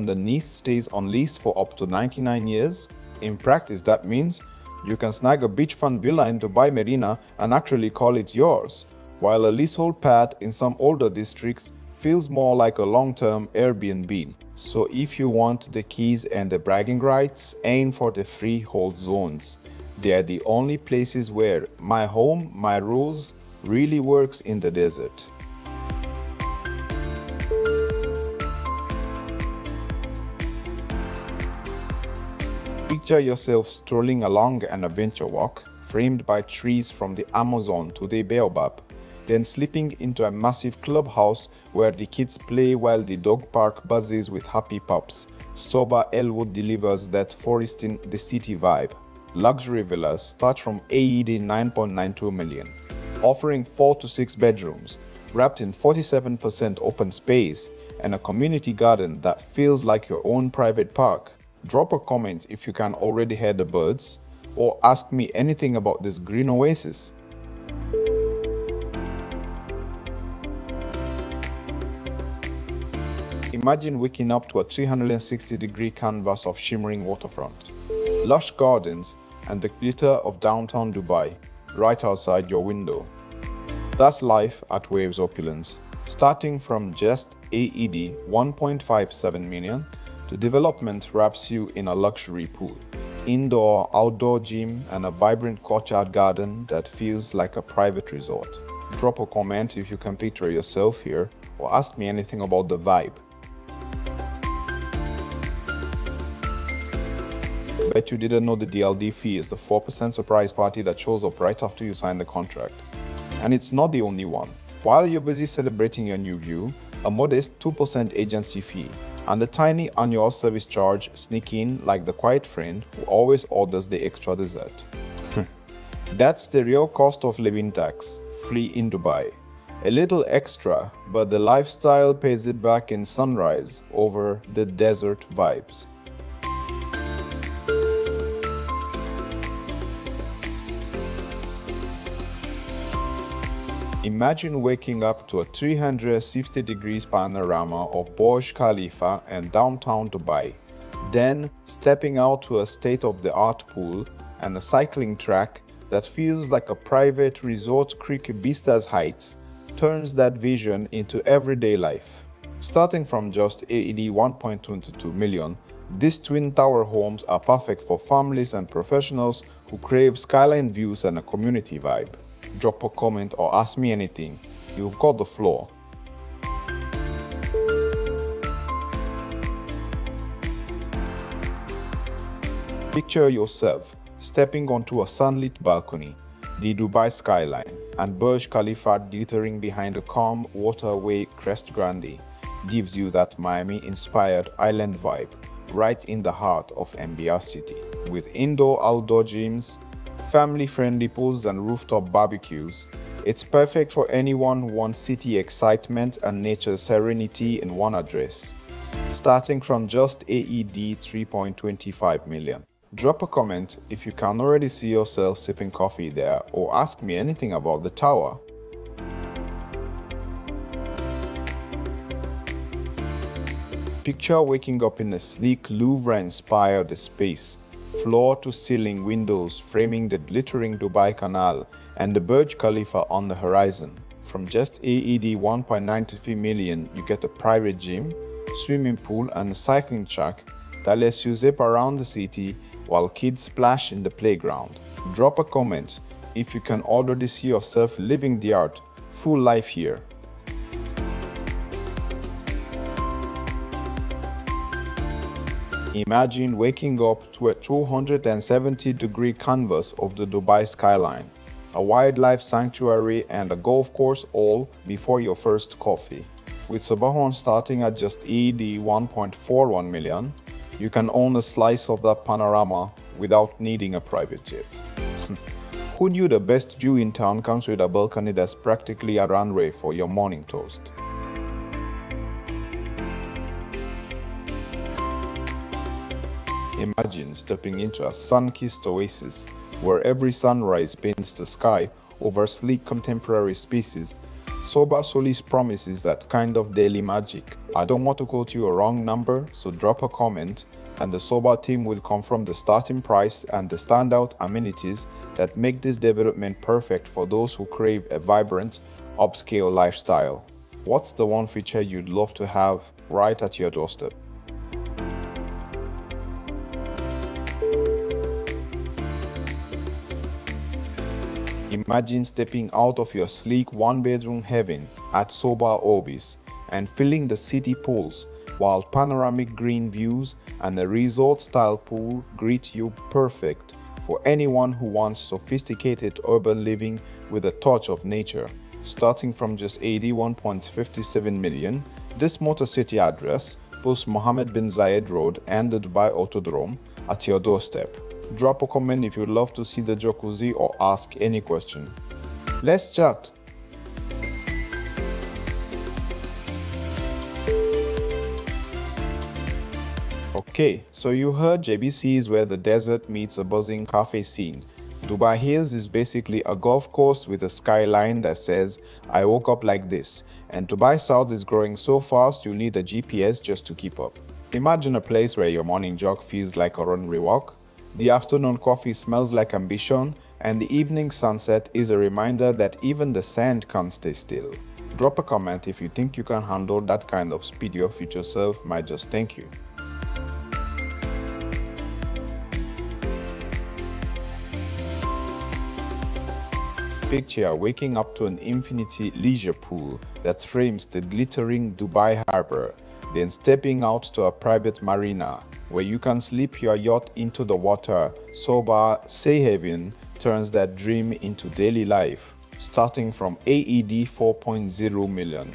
underneath stays on lease for up to 99 years. In practice, that means you can snag a beachfront villa in Dubai Marina and actually call it yours, while a leasehold pad in some older districts feels more like a long-term Airbnb. So if you want the keys and the bragging rights, aim for the freehold zones. They are the only places where my home, my rules really works in the desert. Picture yourself strolling along an adventure walk, framed by trees from the Amazon to the Baobab, then slipping into a massive clubhouse where the kids play while the dog park buzzes with happy pups. Soba Elwood delivers that forest in the city vibe. Luxury villas start from AED 9.92 million, offering 4 to 6 bedrooms, wrapped in 47% open space and a community garden that feels like your own private park. Drop a comment if you can already hear the birds, or ask me anything about this green oasis. Imagine waking up to a 360-degree canvas of shimmering waterfront, lush gardens, and the glitter of downtown Dubai right outside your window. That's life at Waves Opulence. Starting from just AED 1.57 million, the development wraps you in a luxury pool, indoor-outdoor gym, and a vibrant courtyard garden that feels like a private resort. Drop a comment if you can picture yourself here, or ask me anything about the vibe. Bet you didn't know the DLD fee is the 4% surprise party that shows up right after you sign the contract. And it's not the only one. While you're busy celebrating your new view, a modest 2% agency fee and the tiny annual service charge sneak in like the quiet friend who always orders the extra dessert. That's the real cost of living tax, free in Dubai. A little extra, but the lifestyle pays it back in sunrise over the desert vibes. Imagine waking up to a 360 degrees panorama of Burj Khalifa and downtown Dubai, then stepping out to a state-of-the-art pool and a cycling track that feels like a private resort. Creek Vistas Heights turns that vision into everyday life. Starting from just AED 1.22 million, these twin tower homes are perfect for families and professionals who crave skyline views and a community vibe. Drop a comment or ask me anything. You've got the floor. Picture yourself stepping onto a sunlit balcony, the Dubai skyline, and Burj Khalifa glittering behind a calm waterway. Crest Grande gives you that Miami-inspired island vibe right in the heart of MBR City. With indoor-outdoor gyms, family-friendly pools and rooftop barbecues, it's perfect for anyone who wants city excitement and nature serenity in one address. Starting from just AED 3.25 million. Drop a comment if you can already see yourself sipping coffee there, or ask me anything about the tower. Picture waking up in a sleek Louvre-inspired space, floor-to-ceiling windows framing the glittering Dubai Canal and the Burj Khalifa on the horizon. From just AED 1.93 million, you get a private gym, swimming pool, and a cycling track that lets you zip around the city while kids splash in the playground. Drop a comment if you can already see yourself living the art, full life here. Imagine waking up to a 270-degree canvas of the Dubai skyline, a wildlife sanctuary, and a golf course all before your first coffee. With Sabahon starting at just AED 1.41 million, you can own a slice of that panorama without needing a private jet. Who knew the best view in town comes with a balcony that's practically a runway for your morning toast? Imagine stepping into a sun-kissed oasis where every sunrise paints the sky over sleek contemporary spaces Soba Solis promises that kind of daily magic. I don't want to quote you a wrong number, so drop a comment and the Soba team will confirm the starting price and the standout amenities that make this development perfect for those who crave a vibrant, upscale lifestyle. What's the one feature you'd love to have right at your doorstep? Imagine stepping out of your sleek one-bedroom heaven at Soba Orbis and feeling the city pulse while panoramic green views and a resort-style pool greet you, perfect for anyone who wants sophisticated urban living with a touch of nature. Starting from just 81.57 million, this Motor City address boasts Mohammed bin Zayed Road and the Dubai Autodrome at your doorstep. Drop a comment if you'd love to see the jacuzzi or ask any question. Let's chat. Okay, so you heard JBC is where the desert meets a buzzing cafe scene. Dubai Hills is basically a golf course with a skyline that says, I woke up like this. And Dubai South is growing so fast you need a GPS just to keep up. Imagine a place where your morning jog feels like a runway walk, the afternoon coffee smells like ambition, and the evening sunset is a reminder that even the sand can't stay still. Drop a comment if you think you can handle that kind of speed your future self might just thank you. Picture waking up to an infinity leisure pool that frames the glittering Dubai harbor, then stepping out to a private marina where you can slip your yacht into the water. Soba Say Haven turns that dream into daily life, starting from AED 4.0 million.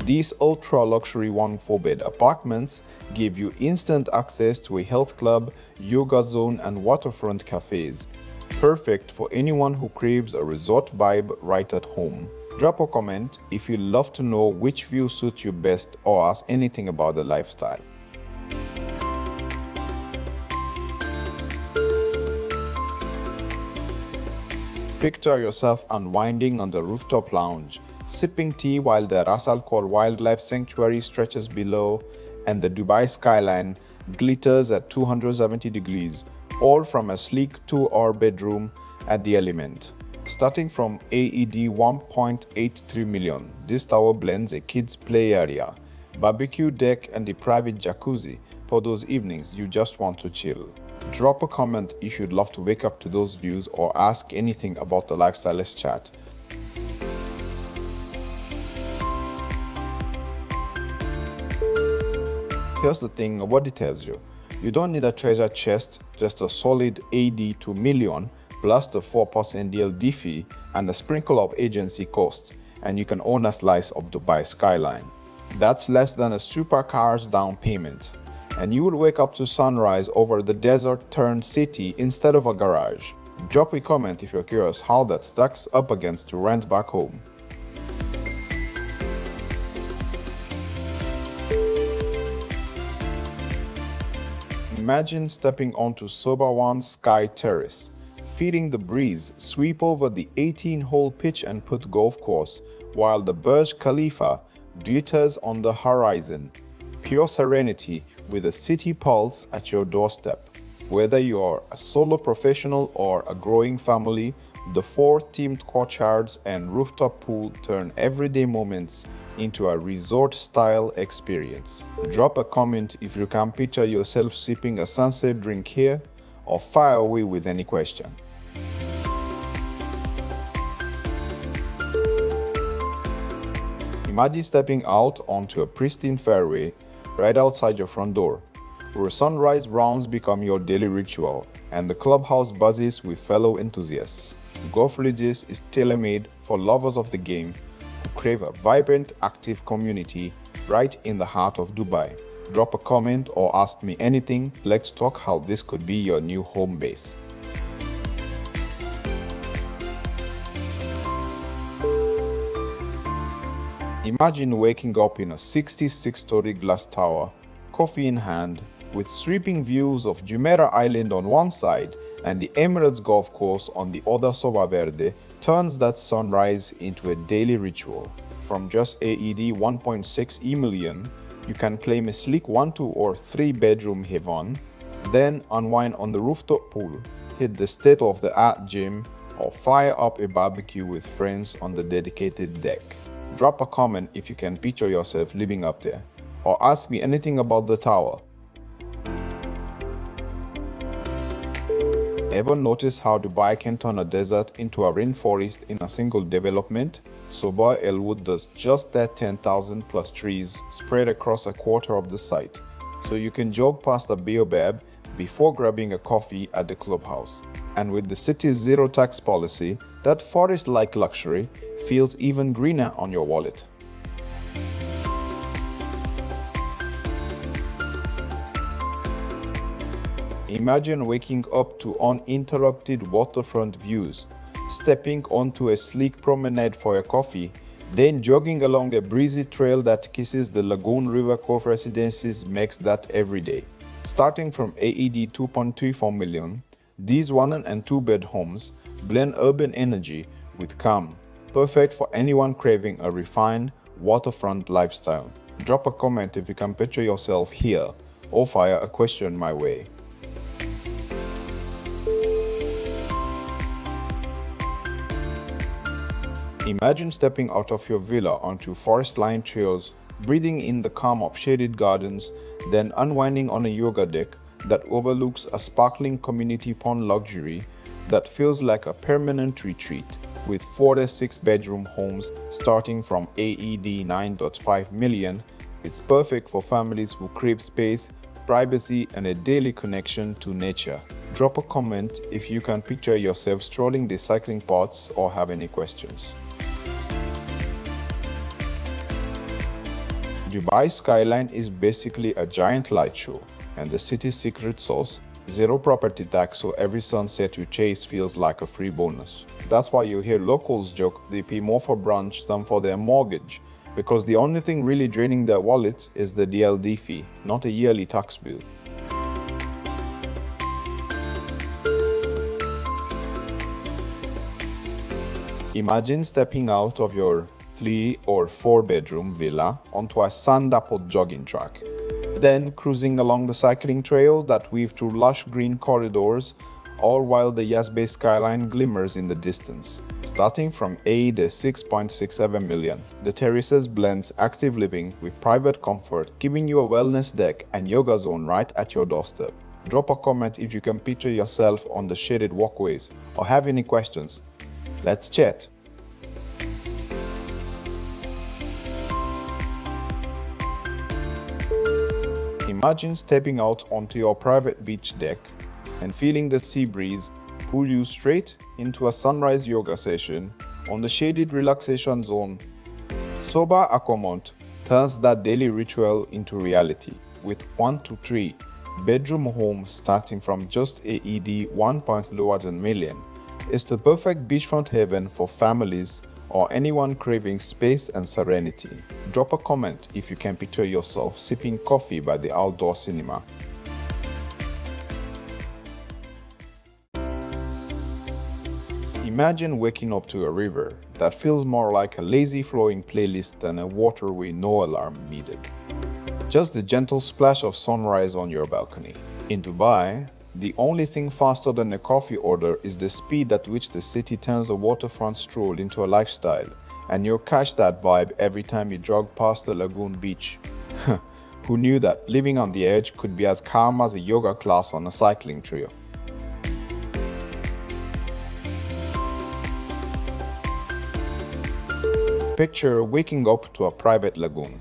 These ultra-luxury one-4-bed apartments give you instant access to a health club, yoga zone, and waterfront cafes. Perfect for anyone who craves a resort vibe right at home. Drop a comment if you'd love to know which view suits you best or ask anything about the lifestyle. Picture yourself unwinding on the rooftop lounge, sipping tea while the Ras Al Khor Wildlife Sanctuary stretches below and the Dubai skyline glitters at 270 degrees, all from a sleek 2-hour bedroom at the Element. Starting from AED 1.83 million, this tower blends a kids' play area, barbecue deck, and a private jacuzzi for those evenings you just want to chill. Drop a comment if you'd love to wake up to those views or ask anything about the lifestyle. Let's chat. Here's the thing nobody tells you. You don't need a treasure chest, just a solid AD 2 million plus the 4% DLD fee and a sprinkle of agency costs, and you can own a slice of Dubai skyline. That's less than a supercar's down payment. And you will wake up to sunrise over the desert-turned city instead of a garage. Drop a comment if you're curious how that stacks up against to rent back home. Imagine stepping onto Soba One's Sky Terrace, feeling the breeze sweep over the 18-hole pitch and putt golf course while the Burj Khalifa glitters on the horizon. Pure serenity with a city pulse at your doorstep. Whether you're a solo professional or a growing family, the 4 themed courtyards and rooftop pool turn everyday moments into a resort-style experience. Drop a comment if you can picture yourself sipping a sunset drink here, or fire away with any question. Imagine stepping out onto a pristine fairway right outside your front door, where sunrise rounds become your daily ritual and the clubhouse buzzes with fellow enthusiasts. Golf Villages is tailor-made for lovers of the game who crave a vibrant, active community right in the heart of Dubai. Drop a comment or ask me anything. Let's talk how this could be your new home base. Imagine waking up in a 66-story glass tower, coffee in hand, with sweeping views of Jumeirah Island on one side and the Emirates Golf Course on the other. Soba Verde turns that sunrise into a daily ritual. from just AED 1.6 million, you can claim a sleek 1, 2, or 3 bedroom haven, then unwind on the rooftop pool, hit the state-of-the-art gym, or fire up a barbecue with friends on the dedicated deck. Drop a comment if you can picture yourself living up there, or ask me anything about the tower. Ever notice how Dubai can turn a desert into a rainforest in a single development? Sobha El Wood does just that. 10,000 plus trees spread across a quarter of the site, so you can jog past a baobab before grabbing a coffee at the clubhouse. And with the city's zero tax policy, that forest-like luxury feels even greener on your wallet. Imagine waking up to uninterrupted waterfront views, stepping onto a sleek promenade for a coffee, then jogging along a breezy trail that kisses the Lagoon River Cove residences. Makes that every day. Starting from AED 2.24 million, these 1 and 2 bed homes blend urban energy with calm, perfect for anyone craving a refined waterfront lifestyle. Drop a comment if you can picture yourself here, or fire a question my way. Imagine stepping out of your villa onto forest-lined trails, breathing in the calm of shaded gardens, then unwinding on a yoga deck that overlooks a sparkling community pond. Luxury that feels like a permanent retreat. With 4 to 6 bedroom homes starting from AED 9.5 million, it's perfect for families who crave space, privacy, and a daily connection to nature. Drop a comment if you can picture yourself strolling the cycling paths or have any questions. Dubai skyline is basically a giant light show, and the city's secret sauce, zero property tax, so every sunset you chase feels like a free bonus. That's why you hear locals joke they pay more for brunch than for their mortgage, because the only thing really draining their wallets is the DLD fee, not a yearly tax bill. Imagine stepping out of your 3 or 4 bedroom villa onto a sand-dappled jogging track, then cruising along the cycling trails that weave through lush green corridors, all while the Yazbeh skyline glimmers in the distance. Starting from AED 6.67 million, the terraces blends active living with private comfort, giving you a wellness deck and yoga zone right at your doorstep. Drop a comment if you can picture yourself on the shaded walkways or have any questions. Let's chat. Imagine stepping out onto your private beach deck and feeling the sea breeze pull you straight into a sunrise yoga session on the shaded relaxation zone. Sobha Akomont turns that daily ritual into reality with 1 to 3 bedroom homes starting from just AED 1 million. It's the perfect beachfront haven for families or anyone craving space and serenity. Drop a comment if you can picture yourself sipping coffee by the outdoor cinema. Imagine waking up to a river that feels more like a lazy flowing playlist than a waterway, no alarm needed. Just the gentle splash of sunrise on your balcony. In Dubai, the only thing faster than a coffee order is the speed at which the city turns a waterfront stroll into a lifestyle, and you'll catch that vibe every time you jog past the lagoon beach. Who knew that living on the edge could be as calm as a yoga class on a cycling trail? Picture waking up to a private lagoon,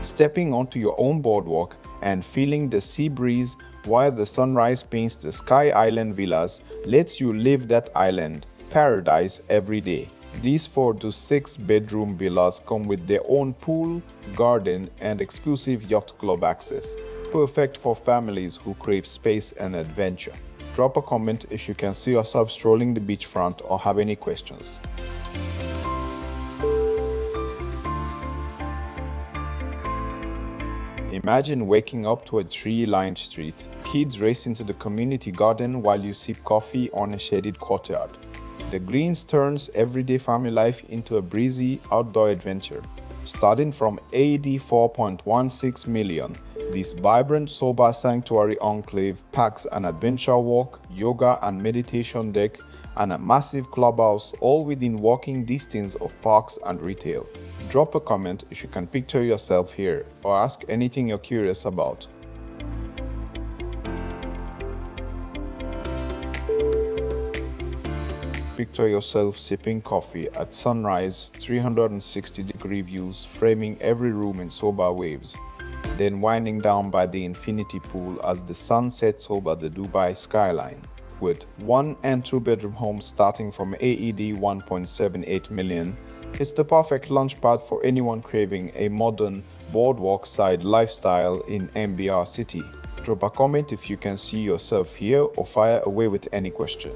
stepping onto your own boardwalk and feeling the sea breeze while the sunrise paints the Sky Island villas, lets you live that island paradise every day. These 4 to 6 bedroom villas come with their own pool, garden, and exclusive yacht club access, perfect for families who crave space and adventure. Drop a comment if you can see yourself strolling the beachfront or have any questions. Imagine waking up to a tree-lined street, kids race into the community garden while you sip coffee on a shaded courtyard. The greens turns everyday family life into a breezy outdoor adventure. Starting from AED 4.16 million, this vibrant sober sanctuary enclave packs an adventure walk, yoga and meditation deck, and a massive clubhouse, all within walking distance of parks and retail. Drop a comment if you can picture yourself here, or ask anything you're curious about. Picture yourself sipping coffee at sunrise, 360-degree views framing every room in sober waves, then winding down by the infinity pool as the sun sets over the Dubai skyline. With 1 and 2 bedroom homes starting from AED 1.78 million, it's the perfect launchpad for anyone craving a modern, boardwalk-side lifestyle in MBR City. Drop a comment if you can see yourself here, or fire away with any question.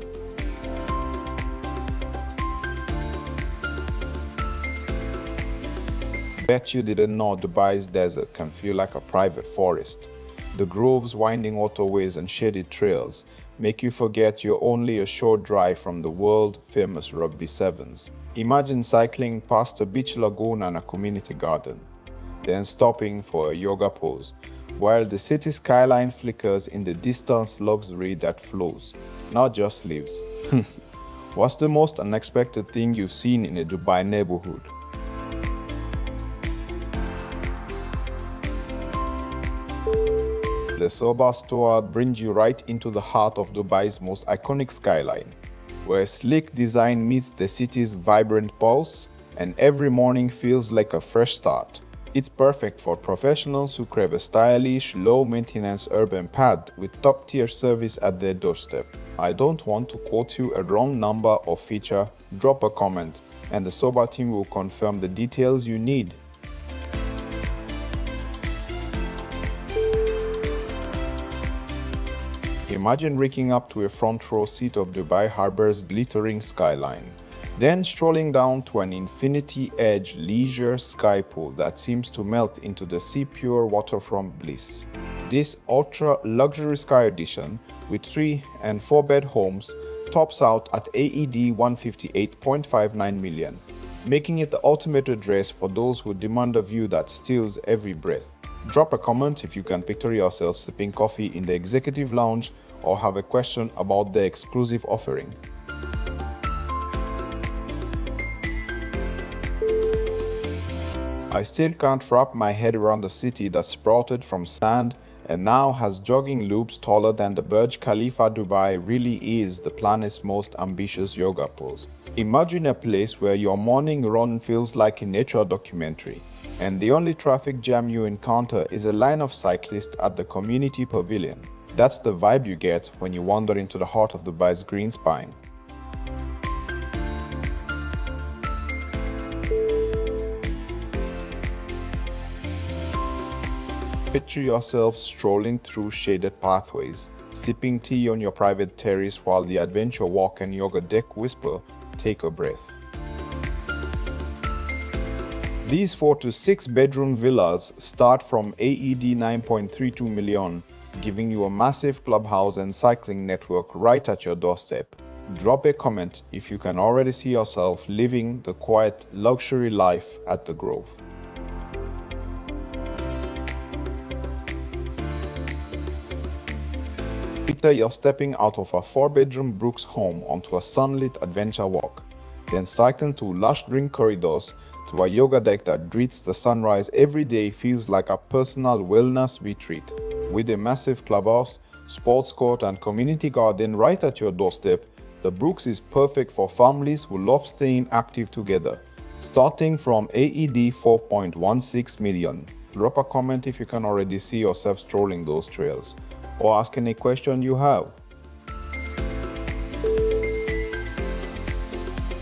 Bet you didn't know Dubai's desert can feel like a private forest. The groves, winding waterways and shaded trails make you forget you're only a short drive from the world-famous Rugby Sevens. Imagine cycling past a beach lagoon and a community garden, then stopping for a yoga pose, while the city skyline flickers in the distance luxury that flows, not just lives. What's the most unexpected thing you've seen in a Dubai neighborhood? The sober store brings you right into the heart of Dubai's most iconic skyline, where sleek design meets the city's vibrant pulse, and every morning feels like a fresh start. It's perfect for professionals who crave a stylish, low-maintenance urban pad with top-tier service at their doorstep. I don't want to quote you a wrong number or feature. Drop a comment, and the sober team will confirm the details you need. Imagine waking up to a front row seat of Dubai Harbour's glittering skyline, then strolling down to an infinity-edge leisure sky pool that seems to melt into the sea-pure waterfront bliss. This ultra-luxury sky edition, with 3 and 4 bed homes, tops out at AED 158.59 million, making it the ultimate address for those who demand a view that steals every breath. Drop a comment if you can picture yourself sipping coffee in the executive lounge or have a question about the exclusive offering. I still can't wrap my head around the city that sprouted from sand and now has jogging loops taller than the Burj Khalifa. Dubai really is the planet's most ambitious yoga pose. Imagine a place where your morning run feels like a nature documentary, and the only traffic jam you encounter is a line of cyclists at the community pavilion. That's the vibe you get when you wander into the heart of Dubai's green spine. Picture yourself strolling through shaded pathways, sipping tea on your private terrace while the adventure walk and yoga deck whisper, "Take a breath." These 4 to 6 bedroom villas start from AED 9.32 million, giving you a massive clubhouse and cycling network right at your doorstep. Drop a comment if you can already see yourself living the quiet luxury life at the Grove. Picture you're stepping out of a 4-bedroom Brooks home onto a sunlit adventure walk, then cycling through lush green corridors to a yoga deck that greets the sunrise every day. Feels like a personal wellness retreat. With a massive clubhouse, sports court and community garden right at your doorstep, the Brooks is perfect for families who love staying active together. Starting from AED 4.16 million. Drop a comment if you can already see yourself strolling those trails, or ask any question you have.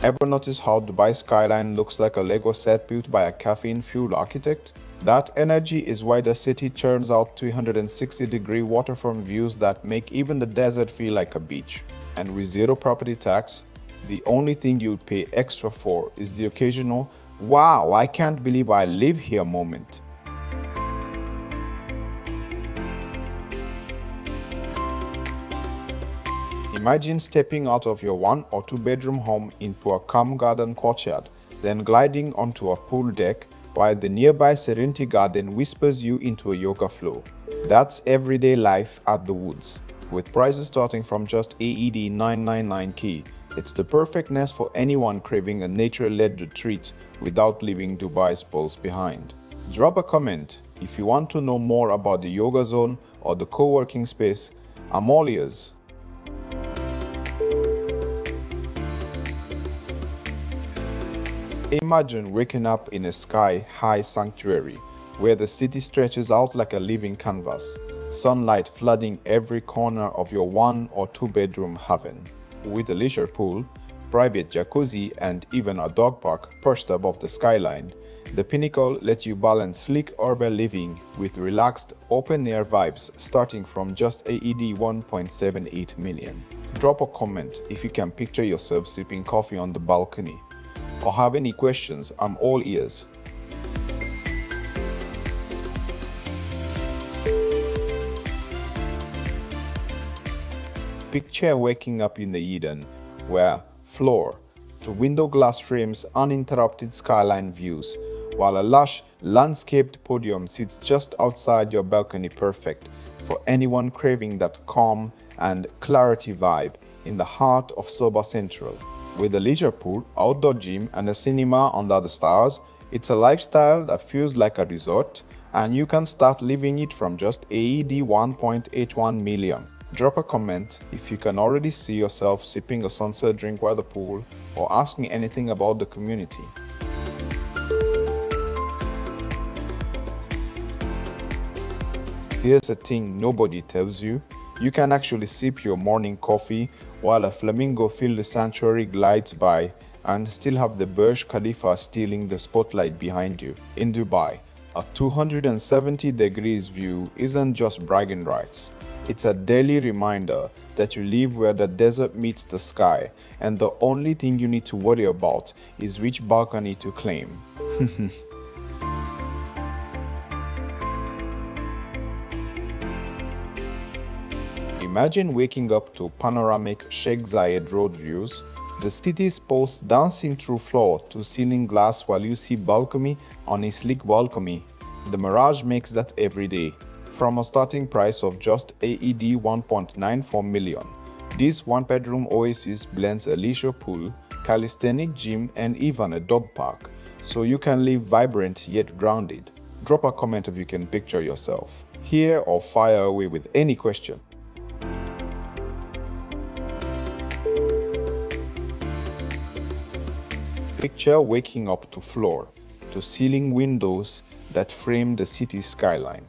Ever notice how Dubai skyline looks like a Lego set built by a caffeine-fueled architect? That energy is why the city churns out 360-degree waterfront views that make even the desert feel like a beach. And with zero property tax, the only thing you'd pay extra for is the occasional, "Wow, I can't believe I live here" moment. Imagine stepping out of your 1 or 2 bedroom home into a calm garden courtyard, then gliding onto a pool deck while the nearby Serenity Garden whispers you into a yoga flow. That's everyday life at the Woods. With prices starting from just AED 999K, it's the perfect nest for anyone craving a nature-led retreat without leaving Dubai's pearls behind. Drop a comment if you want to know more about the yoga zone or the co-working space. I'm all ears. Imagine waking up in a sky-high sanctuary where the city stretches out like a living canvas, sunlight flooding every corner of your 1 or 2 bedroom haven. With a leisure pool, private jacuzzi, and even a dog park perched above the skyline, the Pinnacle lets you balance sleek urban living with relaxed, open-air vibes starting from just AED 1.78 million. Drop a comment if you can picture yourself sipping coffee on the balcony, or have any questions. I'm all ears. Picture waking up in the Eden, where floor to window glass frames uninterrupted skyline views, while a lush, landscaped podium sits just outside your balcony, perfect for anyone craving that calm and clarity vibe in the heart of Soba Central. With a leisure pool, outdoor gym, and a cinema under the stars, it's a lifestyle that feels like a resort, and you can start living it from just AED 1.81 million. Drop a comment if you can already see yourself sipping a sunset drink by the pool or asking anything about the community. Here's a thing nobody tells you. You can actually sip your morning coffee while a flamingo filled sanctuary glides by and still have the Burj Khalifa stealing the spotlight behind you. In Dubai, a 270 degrees view isn't just bragging rights. It's a daily reminder that you live where the desert meets the sky, and the only thing you need to worry about is which balcony to claim. Imagine waking up to panoramic Sheikh Zayed road views, the city's pulse dancing through floor-to-ceiling glass while you see balcony on a sleek balcony. The Mirage makes that every day. From a starting price of just AED 1.94 million, this one-bedroom oasis blends a leisure pool, calisthenic gym, and even a dog park, so you can live vibrant yet grounded. Drop a comment if you can picture yourself here or fire away with any question. Picture waking up to floor-to-ceiling windows that frame the city's skyline,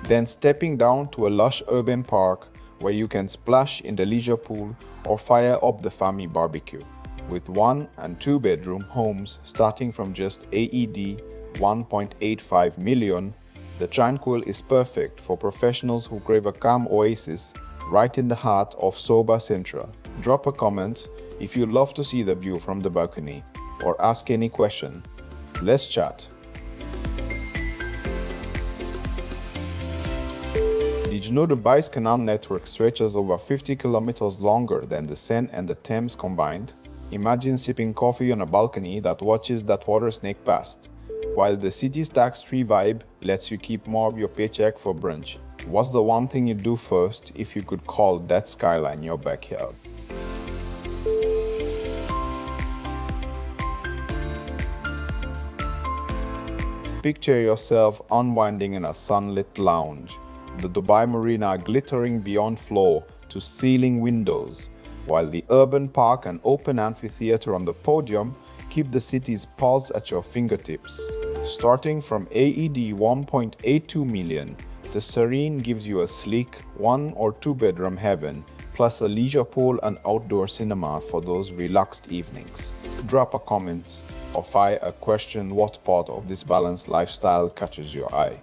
then stepping down to a lush urban park where you can splash in the leisure pool or fire up the family barbecue. With 1 and 2 bedroom homes starting from just AED 1.85 million, the Tranquil is perfect for professionals who crave a calm oasis right in the heart of Soba Central. Drop a comment if you'd love to see the view from the balcony or ask any question. Let's chat. Did you know Dubai's canal network stretches over 50 kilometers longer than the Seine and the Thames combined? Imagine sipping coffee on a balcony that watches that water snake past, while the city's tax-free vibe lets you keep more of your paycheck for brunch. What's the one thing you'd do first if you could call that skyline your backyard? Picture yourself unwinding in a sunlit lounge, the Dubai Marina glittering beyond floor-to-ceiling windows, while the urban park and open amphitheater on the podium keep the city's pulse at your fingertips. Starting from AED 1.82 million, the Serene gives you a sleek 1 or 2 bedroom heaven, plus a leisure pool and outdoor cinema for those relaxed evenings. Drop a comment or fire a question what part of this balanced lifestyle catches your eye.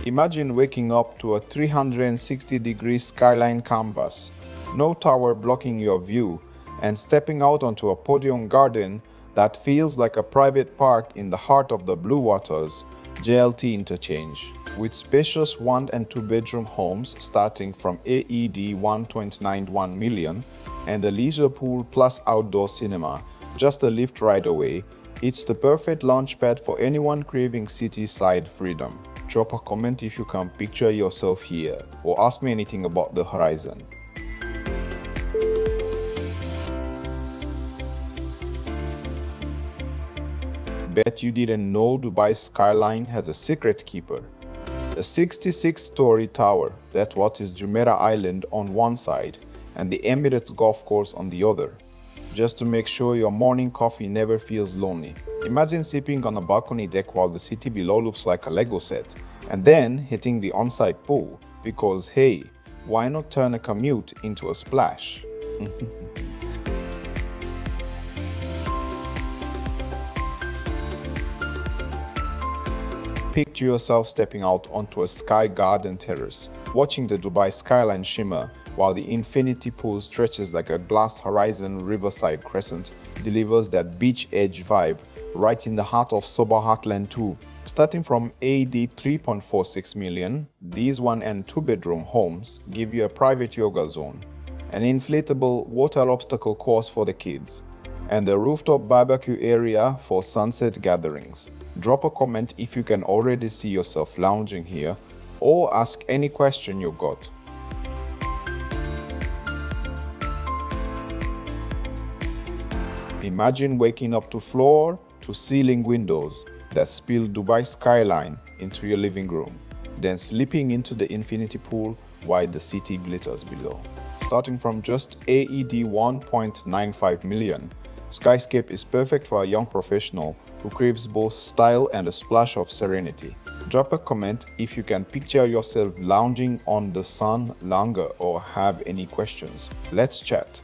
Imagine waking up to a 360-degree skyline canvas, no tower blocking your view, and stepping out onto a podium garden that feels like a private park in the heart of the Blue Waters JLT interchange. With spacious 1 and 2 bedroom homes starting from AED 1.91 million, and the leisure pool plus outdoor cinema, just a lift ride away. It's the perfect launch pad for anyone craving city-side freedom. Drop a comment if you can picture yourself here, or ask me anything about the horizon. Bet you didn't know Dubai's skyline has a secret keeper. A 66-story tower that watches Jumeirah Island on one side and the Emirates Golf Course on the other, just to make sure your morning coffee never feels lonely. Imagine sipping on a balcony deck while the city below looks like a Lego set, and then hitting the on-site pool, because hey, why not turn a commute into a splash? Picture yourself stepping out onto a sky garden terrace, watching the Dubai skyline shimmer while the infinity pool stretches like a glass horizon. Riverside Crescent delivers that beach edge vibe right in the heart of Sobah Heartland too. Starting from AED 3.46 million, these 1 and 2 bedroom homes give you a private yoga zone, an inflatable water obstacle course for the kids, and a rooftop barbecue area for sunset gatherings. Drop a comment if you can already see yourself lounging here, or ask any question you got. Imagine waking up to floor-to-ceiling windows that spill Dubai skyline into your living room, then slipping into the infinity pool while the city glitters below. Starting from just AED 1.95 million, Skyscape is perfect for a young professional who craves both style and a splash of serenity. Drop a comment if you can picture yourself lounging on the sun longer or have any questions. Let's chat.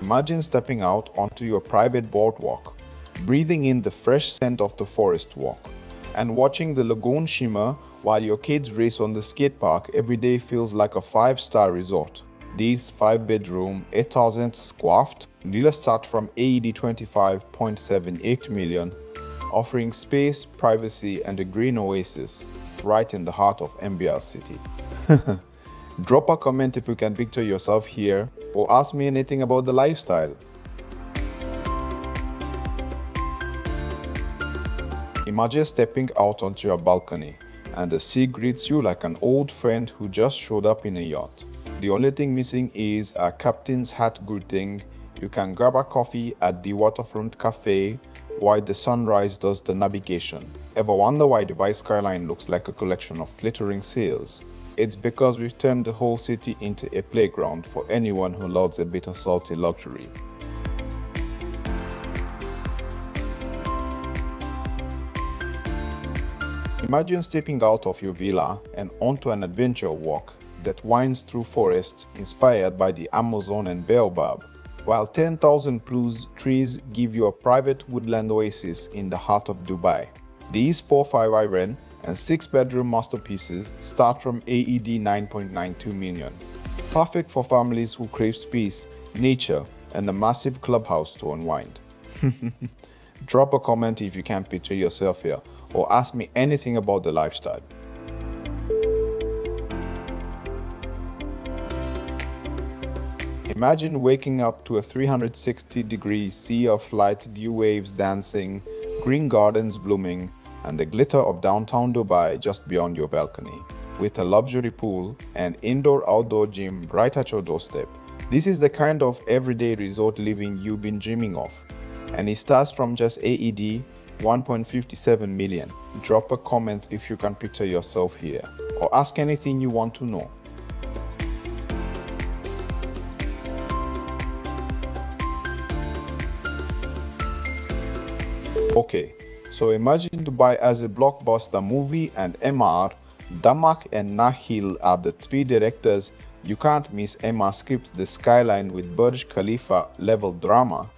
Imagine stepping out onto your private boardwalk, breathing in the fresh scent of the forest walk, and watching the lagoon shimmer while your kids race on the skate park. Every day feels like a 5-star resort. These 5-bedroom, 8,000 square feet deals start from AED 25.78 million, offering space, privacy, and a green oasis right in the heart of MBR City. Drop a comment if you can picture yourself here, or ask me anything about the lifestyle. Imagine stepping out onto your balcony and the sea greets you like an old friend who just showed up in a yacht. The only thing missing is a captain's hat greeting. You can grab a coffee at the waterfront cafe while the sunrise does the navigation. Ever wonder why Dubai skyline looks like a collection of glittering sails? It's because we've turned the whole city into a playground for anyone who loves a bit of salty luxury. Imagine stepping out of your villa and onto an adventure walk that winds through forests inspired by the Amazon and baobab, while 10,000 plus trees give you a private woodland oasis in the heart of Dubai. These 4-5 iron and 6-bedroom masterpieces start from AED 9.92 million. Perfect for families who crave peace, nature, and a massive clubhouse to unwind. Drop a comment if you can picture yourself here, or ask me anything about the lifestyle. Imagine waking up to a 360-degree sea of light, dew waves dancing, green gardens blooming, and the glitter of downtown Dubai just beyond your balcony. With a luxury pool and indoor-outdoor gym right at your doorstep, this is the kind of everyday resort living you've been dreaming of. And it starts from just AED 1.57 million. Drop a comment if you can picture yourself here, or ask anything you want to know. Okay, so imagine Dubai as a blockbuster movie, and MR, Damak and Nahil are the 3 directors you can't miss. MR skips the skyline with Burj Khalifa level drama.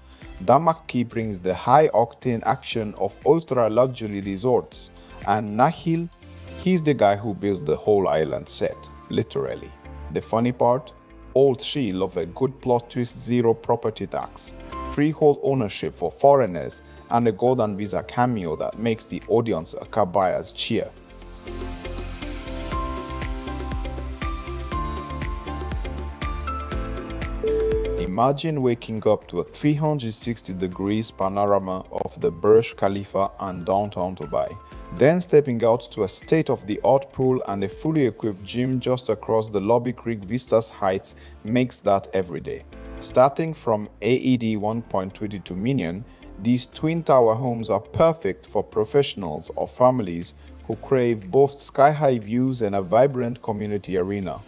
Damak brings the high-octane action of ultra-luxury resorts, and Nahil, he's the guy who builds the whole island set, literally. The funny part? All 3 love a good plot twist, 0 property tax, freehold ownership for foreigners, and a golden visa cameo that makes the audience a car buyer's cheer. Imagine waking up to a 360 degrees panorama of the Burj Khalifa and downtown Dubai, then stepping out to a state-of-the-art pool and a fully equipped gym just across the Lobby Creek Vistas Heights makes that every day. Starting from AED 1.22 million, these twin tower homes are perfect for professionals or families who crave both sky-high views and a vibrant community arena.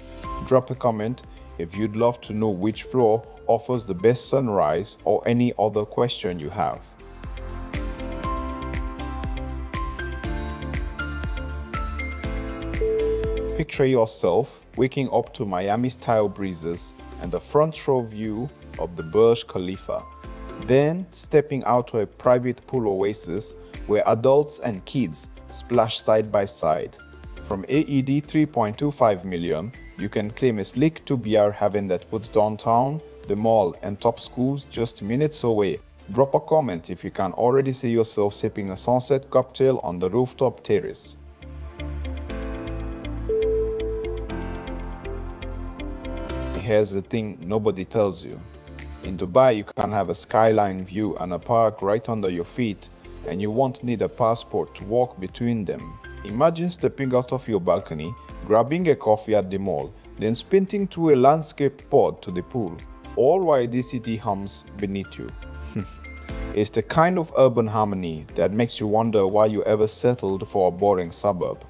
Drop a comment if you'd love to know which floor offers the best sunrise or any other question you have. Picture yourself waking up to Miami-style breezes and the front row view of the Burj Khalifa, then stepping out to a private pool oasis where adults and kids splash side by side. From AED 3.25 million, you can claim a sleek 2BR haven that puts downtown, the mall, and top schools just minutes away. Drop a comment if you can already see yourself sipping a sunset cocktail on the rooftop terrace. Here's the thing nobody tells you. In Dubai, you can have a skyline view and a park right under your feet, and you won't need a passport to walk between them. Imagine stepping out of your balcony, grabbing a coffee at the mall, then sprinting through a landscape pod to the pool, all while the city hums beneath you. It's the kind of urban harmony that makes you wonder why you ever settled for a boring suburb.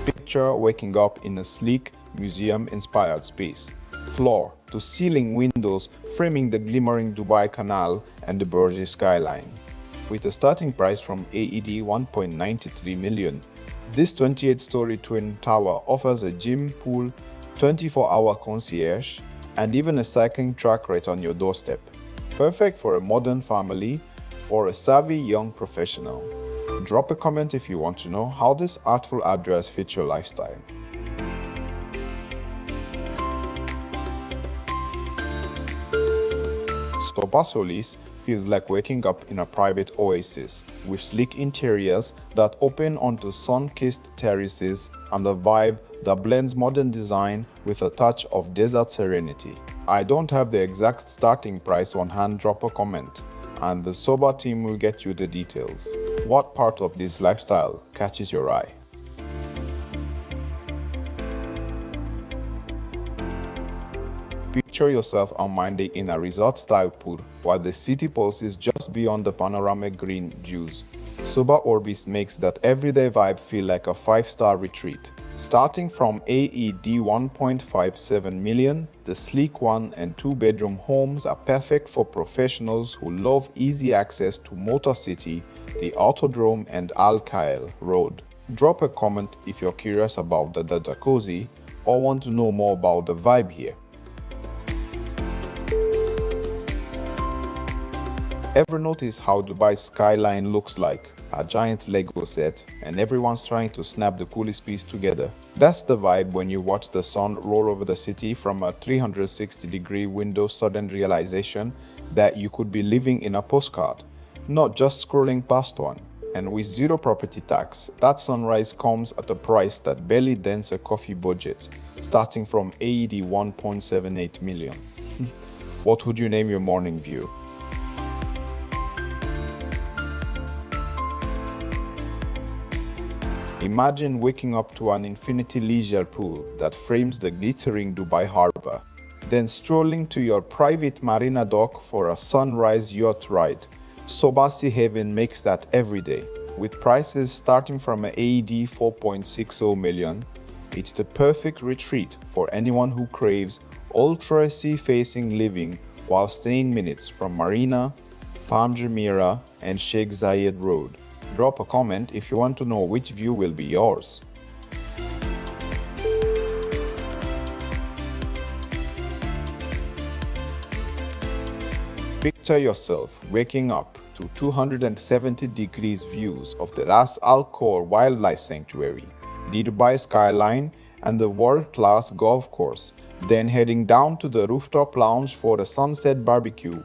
Picture waking up in a sleek, museum-inspired space. Floor to ceiling windows framing the glimmering Dubai Canal and the Burj skyline. With a starting price from AED 1.93 million, this 28-story twin tower offers a gym, pool, 24-hour concierge, and even a cycling track right on your doorstep. Perfect for a modern family or a savvy young professional. Drop a comment if you want to know how this artful address fits your lifestyle. Soba Solis feels like waking up in a private oasis with sleek interiors that open onto sun-kissed terraces and a vibe that blends modern design with a touch of desert serenity. I don't have the exact starting price on hand. Drop a comment and the Soba team will get you the details. What part of this lifestyle catches your eye? Picture yourself unwinding in a resort-style pool while the city pulses just beyond the panoramic green views. Soba Orbis makes that everyday vibe feel like a 5-star retreat. Starting from AED 1.57 million, the sleek 1- and 2-bedroom homes are perfect for professionals who love easy access to Motor City, the Autodrome, and Al Khail Road. Drop a comment if you're curious about the jacuzzi or want to know more about the vibe here. Ever notice how Dubai's skyline looks like a giant Lego set and everyone's trying to snap the coolest piece together? That's the vibe when you watch the sun roll over the city from a 360-degree window. Sudden realization that you could be living in a postcard, not just scrolling past one. And with zero property tax, that sunrise comes at a price that barely dents a coffee budget, starting from AED 1.78 million. What would you name your morning view? Imagine waking up to an infinity leisure pool that frames the glittering Dubai harbor, then strolling to your private marina dock for a sunrise yacht ride. Soba Sea Haven makes that every day. With prices starting from AED 4.60 million, it's the perfect retreat for anyone who craves ultra sea-facing living while staying minutes from Marina, Palm Jumeirah, and Sheikh Zayed Road. Drop a comment if you want to know which view will be yours. Picture yourself waking up to 270 degrees views of the Ras Al Khor Wildlife Sanctuary, the Dubai skyline, and the world-class golf course, then heading down to the rooftop lounge for a sunset barbecue.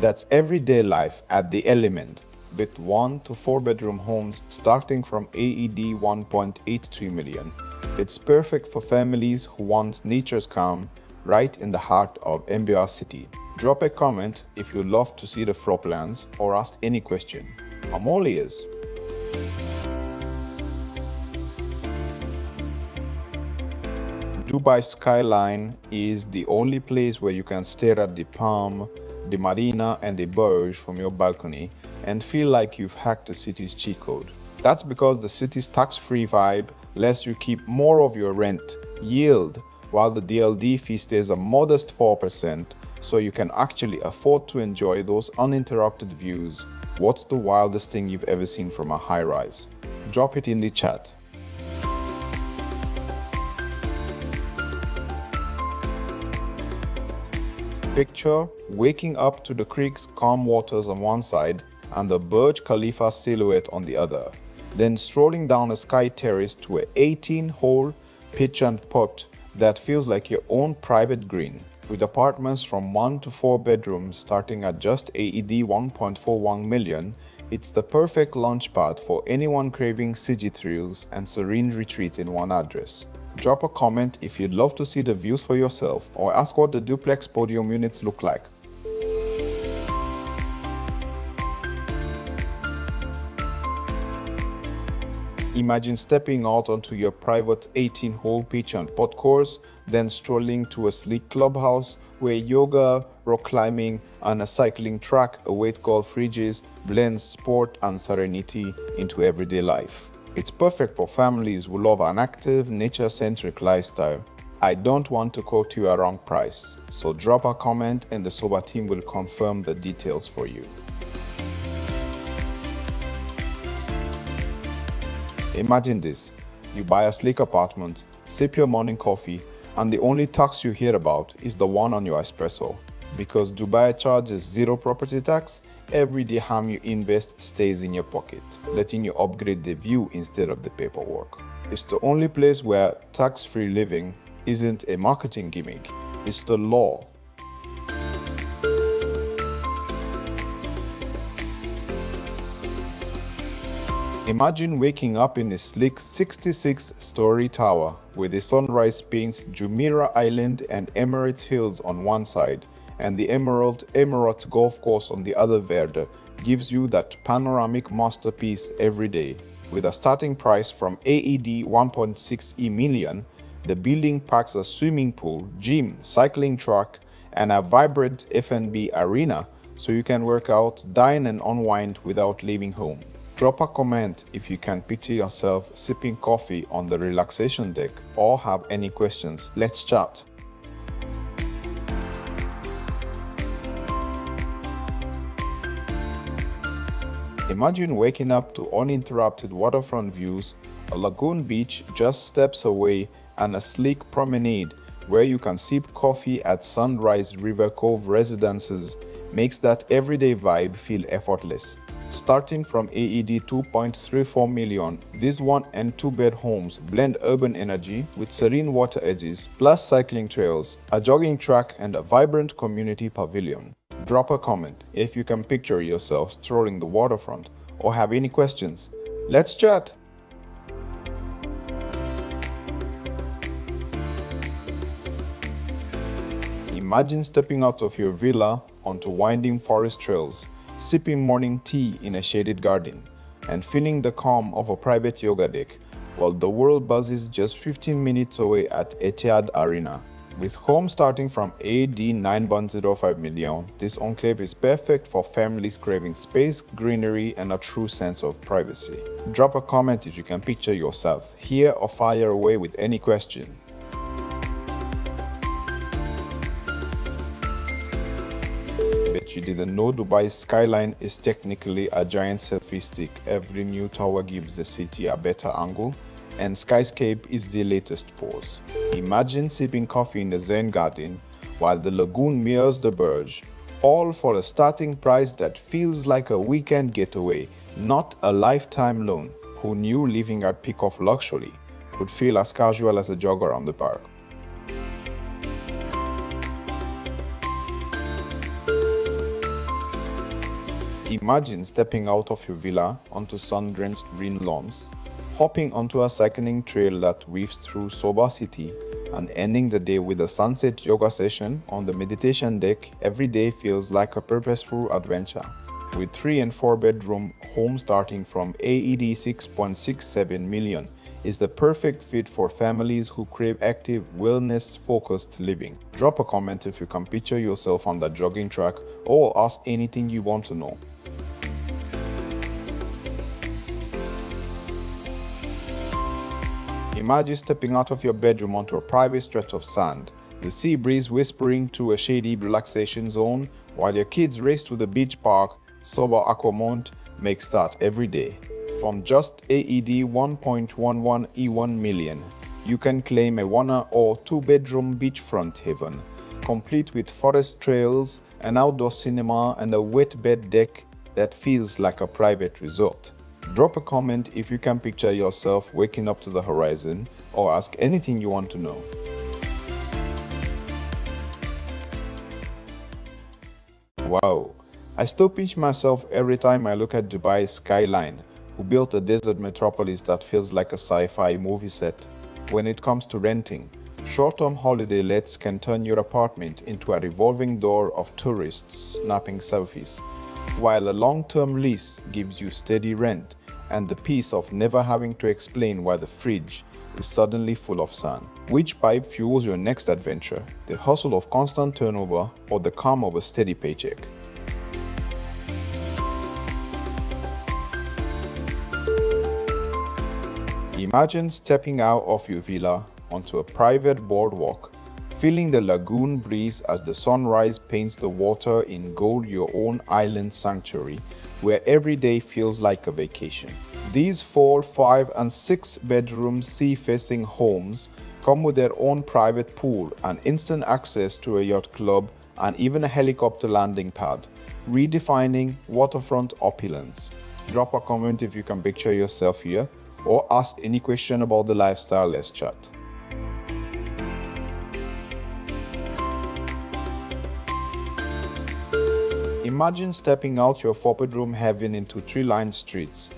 That's everyday life at the Element. with 1 to 4 bedroom homes starting from AED 1.83 million. It's perfect for families who want nature's calm right in the heart of Mbeya City. Drop a comment if you'd love to see the floor plans or ask any question. I'm all ears. Dubai skyline is the only place where you can stare at the Palm, the Marina and the Burj from your balcony and feel like you've hacked the city's cheat code. That's because the city's tax-free vibe lets you keep more of your rent yield while the DLD fee stays a modest 4%, so you can actually afford to enjoy those uninterrupted views. What's the wildest thing you've ever seen from a high-rise? Drop it in the chat. Picture waking up to the creek's calm waters on one side and the Burj Khalifa silhouette on the other, then strolling down a sky terrace to an 18-hole pitch and putt that feels like your own private green, with apartments from 1 to 4 bedrooms starting at just AED 1.41 million. It's the perfect launch pad for anyone craving CG thrills and serene retreat in one address. Drop a comment if you'd love to see the views for yourself or ask what the duplex podium units look like. Imagine stepping out onto your private 18-hole pitch and putt course, then strolling to a sleek clubhouse where yoga, rock climbing, and a cycling track await golf ridges blends sport and serenity into everyday life. It's perfect for families who love an active, nature-centric lifestyle. I don't want to quote you a wrong price, so drop a comment and the Soba team will confirm the details for you. Imagine this: you buy a sleek apartment, sip your morning coffee, and the only tax you hear about is the one on your espresso. Because Dubai charges zero property tax, every dirham you invest stays in your pocket, letting you upgrade the view instead of the paperwork. It's the only place where tax-free living isn't a marketing gimmick, it's the law. Imagine waking up in a sleek 66-story tower where the sunrise paints Jumeirah Island and Emirates Hills on one side, and the Emirates Golf Course on the other verda gives you that panoramic masterpiece every day. With a starting price from AED 1.6 million, the building packs a swimming pool, gym, cycling track, and a vibrant F&B arena so you can work out, dine and unwind without leaving home. Drop a comment if you can picture yourself sipping coffee on the relaxation deck or have any questions. Let's chat. Imagine waking up to uninterrupted waterfront views, a lagoon beach just steps away, and a sleek promenade where you can sip coffee at Sunrise River Cove residences makes that everyday vibe feel effortless. Starting from AED 2.34 million, these 1 and 2 bed homes blend urban energy with serene water edges, plus cycling trails, a jogging track, and a vibrant community pavilion. Drop a comment if you can picture yourself strolling the waterfront or have any questions. Let's chat! Imagine stepping out of your villa onto winding forest trails, sipping morning tea in a shaded garden, and feeling the calm of a private yoga deck while the world buzzes just 15 minutes away at Etihad Arena. With homes starting from AED 9.05 million, this enclave is perfect for families craving space, greenery, and a true sense of privacy. Drop a comment if you can picture yourself here or fire away with any question. Bet you didn't know Dubai's skyline is technically a giant selfie stick. Every new tower gives the city a better angle, and skyscape is the latest pose. Imagine sipping coffee in the Zen garden while the lagoon mirrors the Burj, all for a starting price that feels like a weekend getaway, not a lifetime loan. Who knew living at peak of luxury could feel as casual as a jog around the park? Imagine stepping out of your villa onto sun-drenched green lawns, hopping onto a cycling trail that weaves through Soba City, and ending the day with a sunset yoga session on the meditation deck. Every day feels like a purposeful adventure. With 3 and 4 bedroom home starting from AED 6.67 million is the perfect fit for families who crave active, wellness-focused living. Drop a comment if you can picture yourself on the jogging track, or ask anything you want to know. Imagine stepping out of your bedroom onto a private stretch of sand, the sea breeze whispering through a shady relaxation zone, while your kids race to the beach park. Soba Aquamont makes that every day. From just AED 1.11 E1 million, you can claim a 1 or 2 bedroom beachfront haven, complete with forest trails, an outdoor cinema, and a wet bed deck that feels like a private resort. Drop a comment if you can picture yourself waking up to the horizon, or ask anything you want to know. Wow, I still pinch myself every time I look at Dubai's skyline, who built a desert metropolis that feels like a sci-fi movie set. When it comes to renting, short-term holiday lets can turn your apartment into a revolving door of tourists snapping selfies, while a long-term lease gives you steady rent and the peace of never having to explain why the fridge is suddenly full of sun. Which pipe fuels your next adventure, the hustle of constant turnover or the calm of a steady paycheck? Imagine stepping out of your villa onto a private boardwalk, feeling the lagoon breeze as the sunrise paints the water in gold. Your own island sanctuary where every day feels like a vacation. These 4, 5 and 6 bedroom sea-facing homes come with their own private pool and instant access to a yacht club and even a helicopter landing pad, redefining waterfront opulence. Drop a comment if you can picture yourself here, or ask any question about the lifestyle. Let's chat. Imagine stepping out your 4-bedroom heaven into tree-lined streets,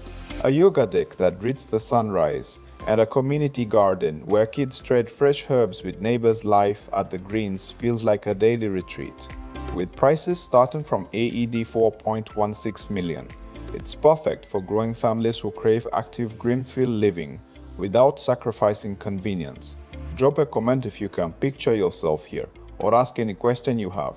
a yoga deck that greets the sunrise, and a community garden where kids trade fresh herbs with neighbors. Life at the Greens feels like a daily retreat. With prices starting from AED 4.16 million, it's perfect for growing families who crave active greenfield living without sacrificing convenience. Drop a comment if you can picture yourself here, or ask any question you have.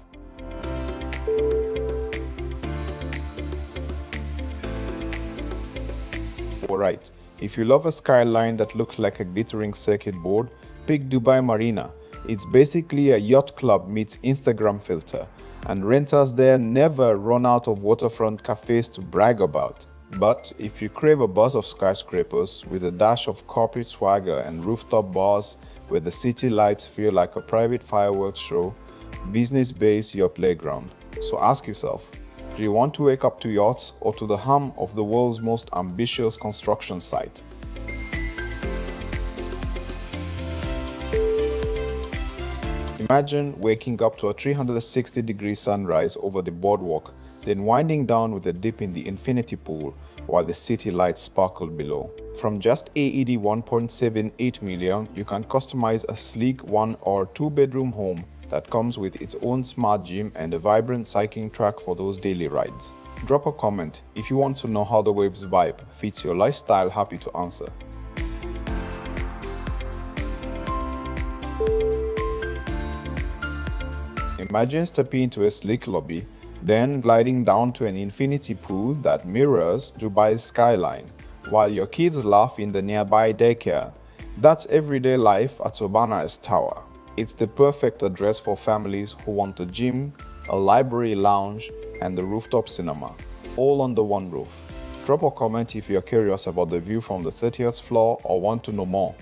Alright, if you love a skyline that looks like a glittering circuit board, pick Dubai Marina. It's basically a yacht club meets Instagram filter, and renters there never run out of waterfront cafes to brag about. But if you crave a buzz of skyscrapers with a dash of corporate swagger and rooftop bars where the city lights feel like a private fireworks show, Business Bay is your playground. So ask yourself, do you want to wake up to yachts or to the hum of the world's most ambitious construction site? Imagine waking up to a 360-degree sunrise over the boardwalk, then winding down with a dip in the infinity pool while the city lights sparkle below. From just AED 1.78 million, you can customize a sleek 1 or 2 bedroom home that comes with its own smart gym and a vibrant cycling track for those daily rides. Drop a comment if you want to know how the Waves vibe fits your lifestyle. Happy to answer. Imagine stepping into a sleek lobby, then gliding down to an infinity pool that mirrors Dubai's skyline, while your kids laugh in the nearby daycare. That's everyday life at Urbana's Tower. It's the perfect address for families who want a gym, a library lounge, and the rooftop cinema, all under one roof. Drop a comment if you're curious about the view from the 30th floor or want to know more.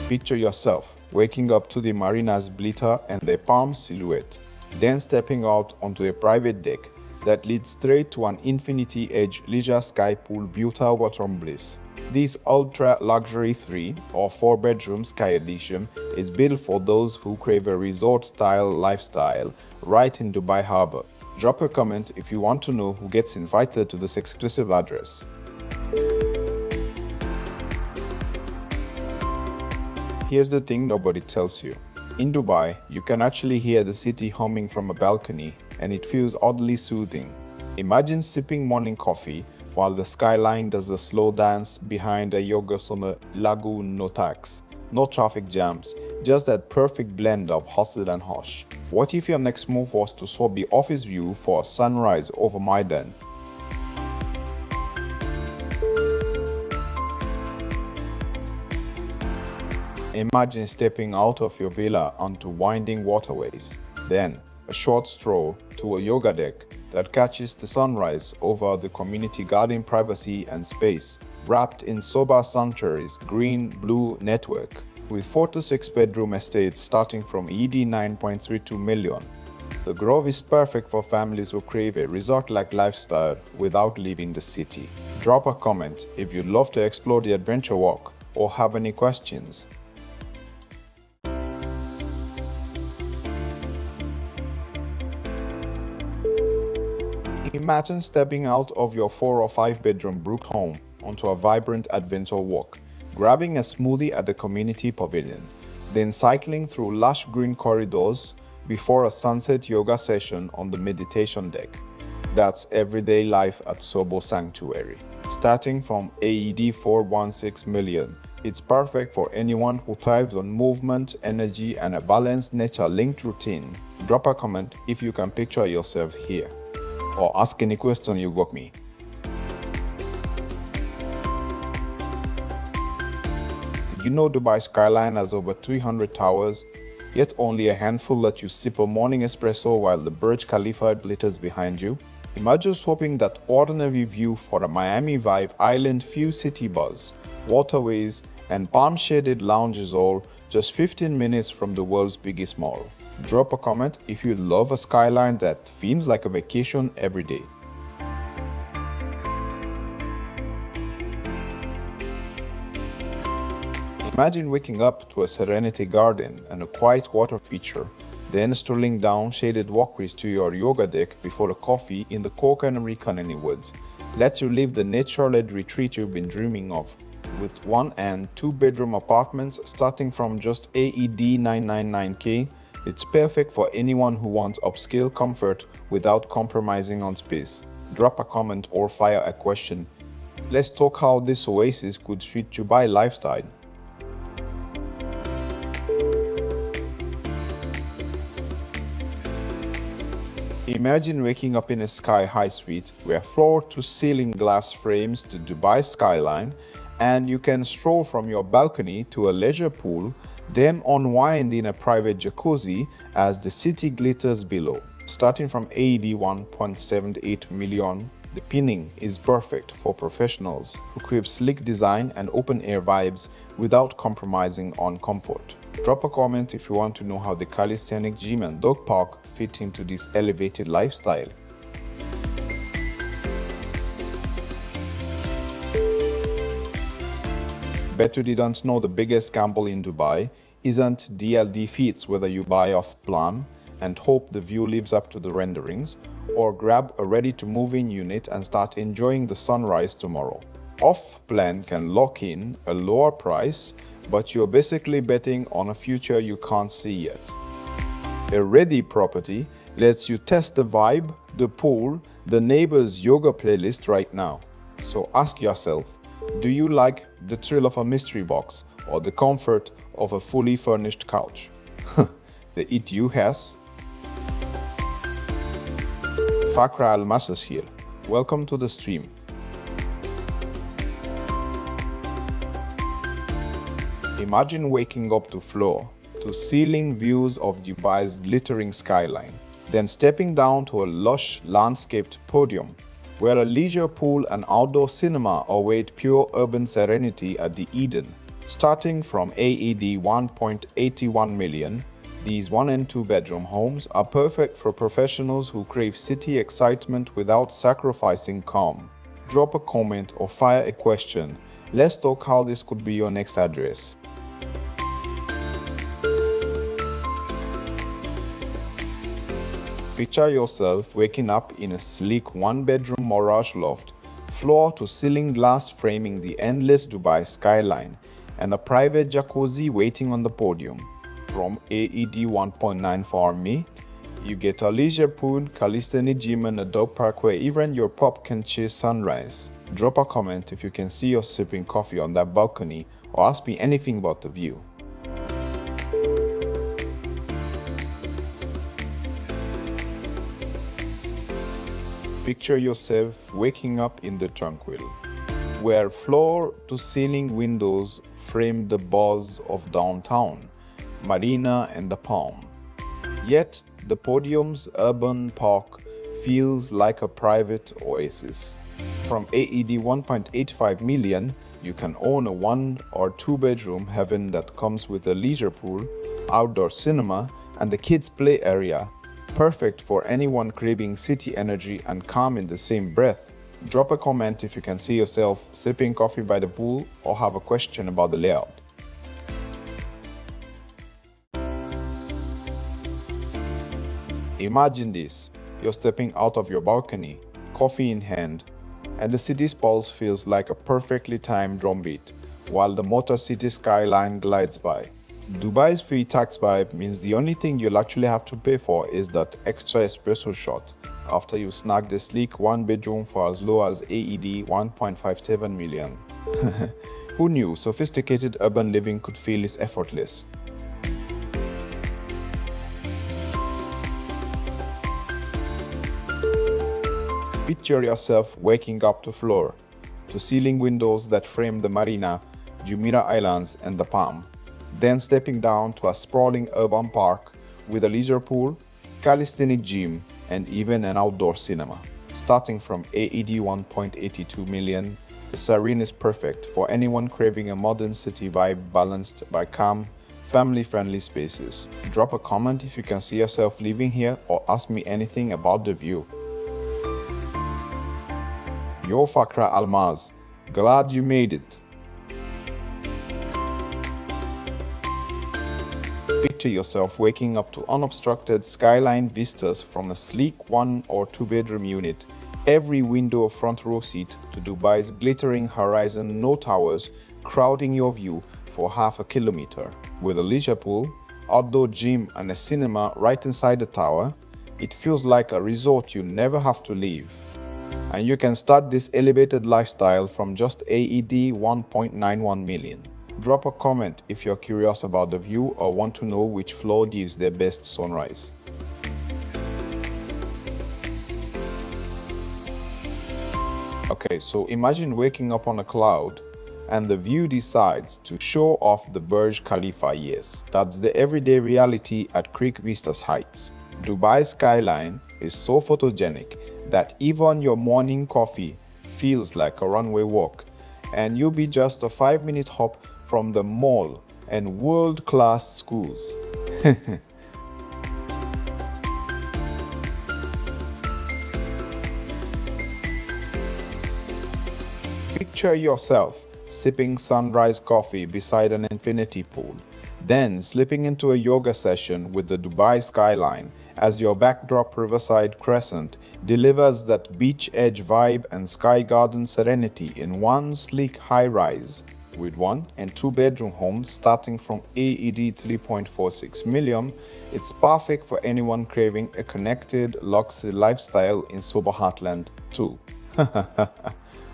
Picture yourself waking up to the marina's glitter and the palm silhouette, then stepping out onto a private deck that leads straight to an infinity edge leisure sky pool built out water bliss. This ultra-luxury 3 or 4-bedroom Sky Edition is built for those who crave a resort-style lifestyle right in Dubai Harbour. Drop a comment if you want to know who gets invited to this exclusive address. Here's the thing nobody tells you. In Dubai, you can actually hear the city humming from a balcony, and it feels oddly soothing. Imagine sipping morning coffee while the skyline does a slow dance behind a yoga summer lagoon. No tax, no traffic jams, just that perfect blend of hustle and hush. What if your next move was to swap the office view for a sunrise over Maidan? Imagine stepping out of your villa onto winding waterways, then a short stroll to a yoga deck that catches the sunrise over the community garden, privacy and space, wrapped in sober sanctuaries, green-blue network, with 4 to 6 bedroom estates starting from ED 9.32 million. The Grove is perfect for families who crave a resort-like lifestyle without leaving the city. Drop a comment if you'd love to explore the adventure walk or have any questions. Imagine stepping out of your 4 or 5 bedroom Brook home onto a vibrant adventure walk, grabbing a smoothie at the community pavilion, then cycling through lush green corridors before a sunset yoga session on the meditation deck. That's everyday life at Sobo Sanctuary. Starting from AED 416 million, it's perfect for anyone who thrives on movement, energy, and a balanced nature-linked routine. Drop a comment if you can picture yourself here, or ask any question you got me. You know Dubai skyline has over 300 towers, yet only a handful let you sip a morning espresso while the Burj Khalifa glitters behind you? Imagine swapping that ordinary view for a Miami vibe island feel city buzz, waterways, and palm-shaded lounges all just 15 minutes from the world's biggest mall. Drop a comment if you love a skyline that feels like a vacation every day. Imagine waking up to a serenity garden and a quiet water feature, then strolling down shaded walkways to your yoga deck before a coffee in the Kokanari Kanani Woods. Let you live the nature-led retreat you've been dreaming of, with 1 and 2 bedroom apartments starting from just AED 999K. It's perfect for anyone who wants upscale comfort without compromising on space. Drop a comment or fire a question. Let's talk how this oasis could fit Dubai lifestyle. Imagine waking up in a sky-high suite where floor-to-ceiling glass frames the Dubai skyline, and you can stroll from your balcony to a leisure pool, then unwind in a private jacuzzi as the city glitters below. Starting from AED 1.78 million, the pinning is perfect for professionals who crave sleek design and open-air vibes without compromising on comfort. Drop a comment if you want to know how the calisthenic gym and dog park fit into this elevated lifestyle. Bet you didn't know the biggest gamble in Dubai isn't DLD feats, whether you buy off plan and hope the view lives up to the renderings, or grab a ready-to-move-in unit and start enjoying the sunrise tomorrow. Off plan can lock in a lower price, but you're basically betting on a future you can't see yet. A ready property lets you test the vibe, the pool, the neighbor's yoga playlist right now. So ask yourself, do you like the thrill of a mystery box or the comfort of a fully furnished couch? The ETU has. Fakra Almasas here. Welcome to the stream. Imagine waking up to floor-to-ceiling views of Dubai's glittering skyline, then stepping down to a lush landscaped podium where a leisure pool and outdoor cinema await pure urban serenity at the Eden. Starting from AED 1.81 million, these 1 and 2 bedroom homes are perfect for professionals who crave city excitement without sacrificing calm. Drop a comment or fire a question Let's talk how this could be your next address. Picture yourself waking up in a sleek one-bedroom Mirage loft, floor-to-ceiling glass framing the endless Dubai skyline, and a private jacuzzi waiting on the podium. From AED 1.9 for me, you get a leisure pool, calisthenics gym, and a dog park where even your pup can chase sunrise. Drop a comment if you can see us sipping coffee on that balcony, or ask me anything about the view. Picture yourself waking up in the tranquil, where floor-to-ceiling windows frame the buzz of downtown, Marina and the Palm. Yet, the podium's urban park feels like a private oasis. From AED 1.85 million, you can own a 1 or 2 bedroom heaven that comes with a leisure pool, outdoor cinema, and the kids' play area. Perfect for anyone craving city energy and calm in the same breath. Drop a comment if you can see yourself sipping coffee by the pool or have a question about the layout. Imagine this, you're stepping out of your balcony, coffee in hand, and the city's pulse feels like a perfectly timed drumbeat, while the Motor City skyline glides by. Dubai's free tax vibe means the only thing you'll actually have to pay for is that extra espresso shot after you snag the sleek one-bedroom for as low as AED 1.57 million. Who knew sophisticated urban living could feel this effortless? Picture yourself waking up to floor-to-ceiling windows that frame the Marina, Jumeirah Islands, and the Palm. Then stepping down to a sprawling urban park with a leisure pool, calisthenics gym, and even an outdoor cinema. Starting from AED 1.82 million, the serene is perfect for anyone craving a modern city vibe balanced by calm, family-friendly spaces. Drop a comment if you can see yourself living here or ask me anything about the view. Yo Fakra Almaz, glad you made it. Picture yourself waking up to unobstructed skyline vistas from a sleek 1 or 2 bedroom unit, every window a front row seat to Dubai's glittering horizon, no towers crowding your view for half a kilometer. With a leisure pool, outdoor gym, and a cinema right inside the tower, it feels like a resort you never have to leave. And you can start this elevated lifestyle from just AED 1.91 million. Drop a comment if you're curious about the view or want to know which floor gives their best sunrise. Okay, so imagine waking up on a cloud and the view decides to show off the Burj Khalifa. Yes, that's the everyday reality at Creek Vistas Heights. Dubai's skyline is so photogenic that even your morning coffee feels like a runway walk, and you'll be just a 5-minute hop from the mall and world-class schools. Picture yourself sipping sunrise coffee beside an infinity pool, then slipping into a yoga session with the Dubai skyline as your backdrop riverside crescent delivers that beach edge vibe and sky garden serenity in one sleek high-rise. With 1 and 2 bedroom homes starting from AED 3.46 million, it's perfect for anyone craving a connected, luxury lifestyle in sober heartland too.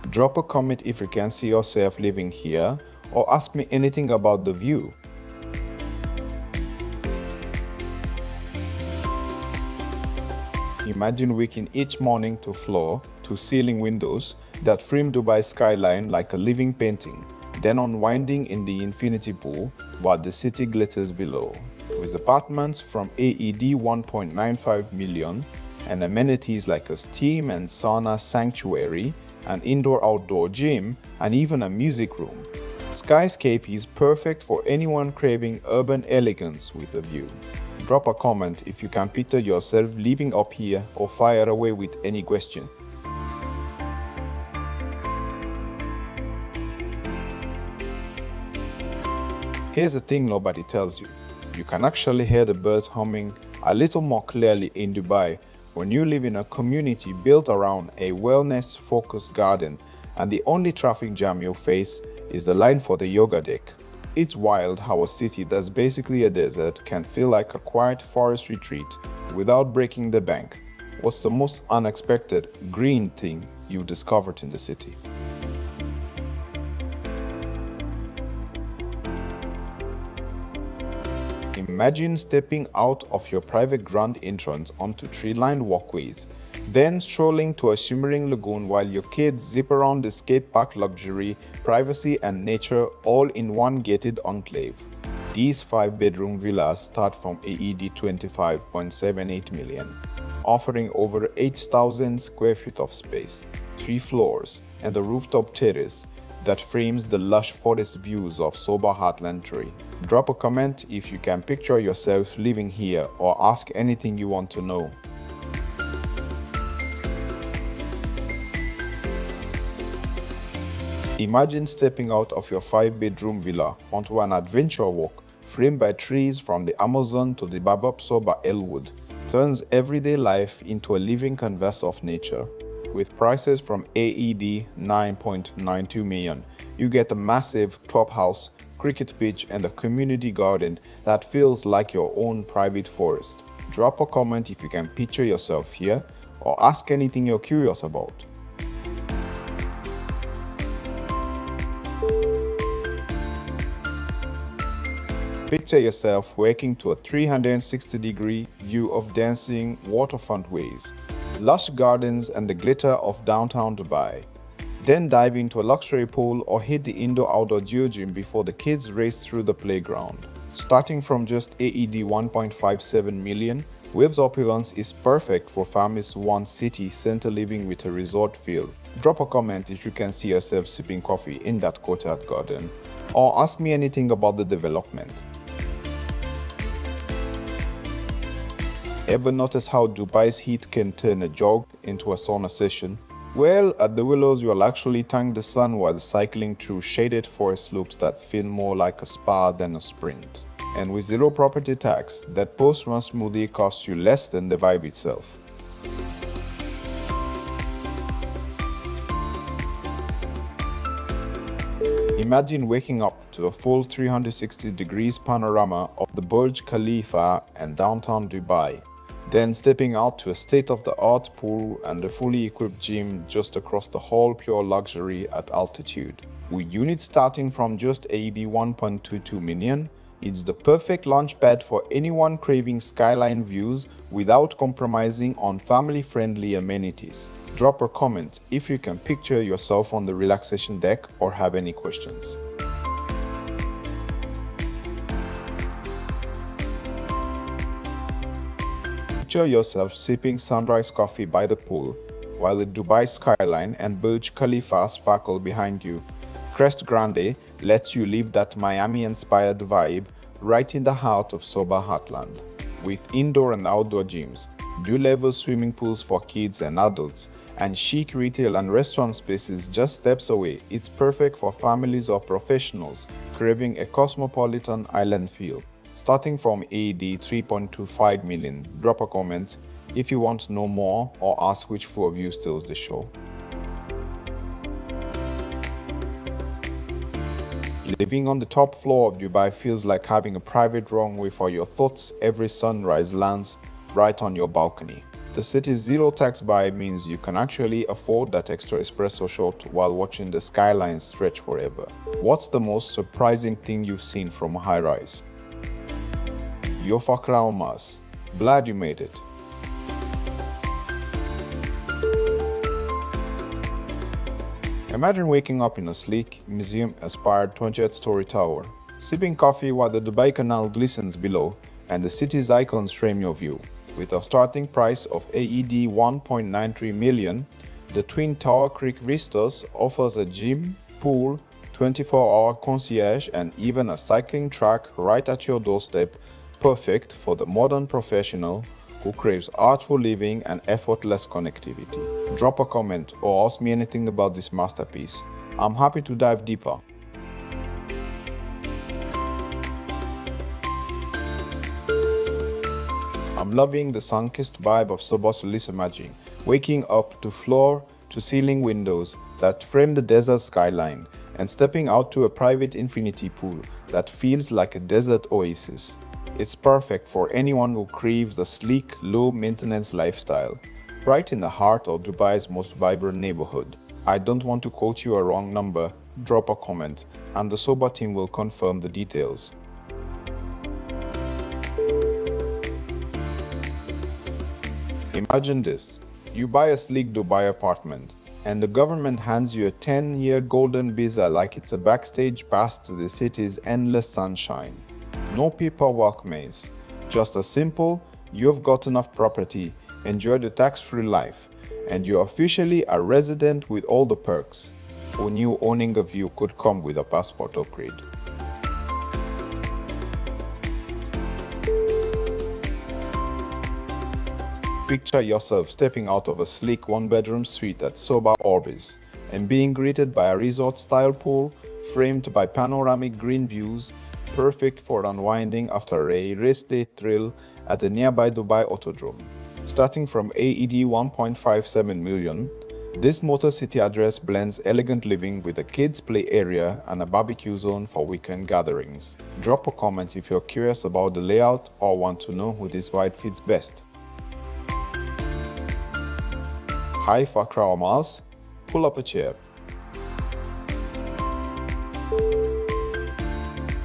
Drop a comment if you can see yourself living here, or ask me anything about the view. Imagine waking each morning to floor-to-ceiling windows that frame Dubai skyline like a living painting, then unwinding in the infinity pool while the city glitters below. With apartments from AED 1.95 million and amenities like a steam and sauna sanctuary, an indoor-outdoor gym, and even a music room. Skyscape is perfect for anyone craving urban elegance with a view. Drop a comment if you can picture yourself living up here or fire away with any question. Here's the thing nobody tells you. You can actually hear the birds humming a little more clearly in Dubai when you live in a community built around a wellness-focused garden and the only traffic jam you'll face is the line for the yoga deck. It's wild how a city that's basically a desert can feel like a quiet forest retreat without breaking the bank. What's the most unexpected green thing you discovered in the city? Imagine stepping out of your private grand entrance onto tree-lined walkways, then strolling to a shimmering lagoon while your kids zip around the skate park. Luxury, privacy, and nature all in one gated enclave. These 5-bedroom villas start from AED 25.78 million, offering over 8,000 square feet of space, 3 floors, and a rooftop terrace that frames the lush forest views of Soba Heartland Tree. Drop a comment if you can picture yourself living here or ask anything you want to know. Imagine stepping out of your 5-bedroom villa onto an adventure walk framed by trees from the Amazon to the Babab Soba Elwood. Turns everyday life into a living canvas of nature. With prices from AED 9.92 million, you get a massive clubhouse, cricket pitch, and a community garden that feels like your own private forest. Drop a comment if you can picture yourself here or ask anything you're curious about. Picture yourself waking to a 360-degree view of dancing waterfront waves, lush gardens, and the glitter of downtown Dubai. Then dive into a luxury pool or hit the indoor-outdoor gym before the kids race through the playground. Starting from just AED 1.57 million, Waves Opulence is perfect for families who want city center living with a resort feel. Drop a comment if you can see yourself sipping coffee in that courtyard garden, or ask me anything about the development. Ever notice how Dubai's heat can turn a jog into a sauna session? Well, at the Willows, you'll actually thank the sun while cycling through shaded forest loops that feel more like a spa than a sprint. And with zero property tax, that post-run smoothie costs you less than the vibe itself. Imagine waking up to a full 360 degrees panorama of the Burj Khalifa and downtown Dubai, then stepping out to a state-of-the-art pool and a fully equipped gym just across the hall. Pure luxury at altitude. With units starting from just AED 1.22 million, it's the perfect launchpad for anyone craving skyline views without compromising on family-friendly amenities. Drop a comment if you can picture yourself on the relaxation deck or have any questions. Picture yourself sipping sunrise coffee by the pool while the Dubai skyline and Burj Khalifa sparkle behind you. Crest Grande lets you live that Miami-inspired vibe right in the heart of Soba Heartland. With indoor and outdoor gyms, dual-level swimming pools for kids and adults, and chic retail and restaurant spaces just steps away, it's perfect for families or professionals craving a cosmopolitan island feel. Starting from AED 3.25 million, drop a comment if you want to know more or ask which four of you steals the show. Living on the top floor of Dubai feels like having a private runway for your thoughts. Every sunrise lands right on your balcony. The city's zero tax vibe means you can actually afford that extra espresso shot while watching the skyline stretch forever. What's the most surprising thing you've seen from a high-rise? Yo Fakra Omas. Glad you made it. Imagine waking up in a sleek, museum-inspired 20th story tower, sipping coffee while the Dubai Canal glistens below and the city's icons frame your view. With a starting price of AED 1.93 million, the Twin Tower Creek Vistas offers a gym, pool, 24-hour concierge, and even a cycling track right at your doorstep, perfect for the modern professional who craves artful living and effortless connectivity. Drop a comment or ask me anything about this masterpiece. I'm happy to dive deeper. I'm loving the sun-kissed vibe of Sobo's imaging, waking up to floor-to-ceiling windows that frame the desert skyline and stepping out to a private infinity pool that feels like a desert oasis. It's perfect for anyone who craves a sleek, low-maintenance lifestyle, right in the heart of Dubai's most vibrant neighborhood. I don't want to quote you a wrong number, drop a comment, and the Soba team will confirm the details. Imagine this. You buy a sleek Dubai apartment, and the government hands you a 10-year golden visa like it's a backstage pass to the city's endless sunshine. No paperwork maze, just a simple, you've got enough property, enjoy the tax-free life, and you're officially a resident with all the perks. Who knew owning a view could come with a passport upgrade? Picture yourself stepping out of a sleek one-bedroom suite at Soba Orbis and being greeted by a resort-style pool framed by panoramic green views, perfect for unwinding after a race day thrill at the nearby Dubai Autodrome. Starting from AED 1.57 million, this Motor City address blends elegant living with a kids' play area and a barbecue zone for weekend gatherings. Drop a comment if you're curious about the layout or want to know who this vibe fits best. Hi Fakra or Mars, pull up a chair.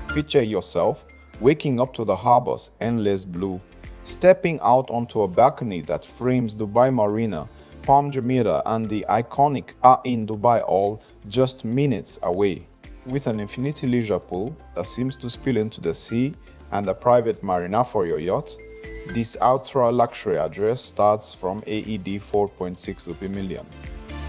Picture yourself waking up to the harbor's endless blue, stepping out onto a balcony that frames Dubai Marina, Palm Jumeirah and the iconic in Dubai all just minutes away. With an infinity leisure pool that seems to spill into the sea and a private marina for your yacht, this ultra-luxury address starts from AED 4.6 million.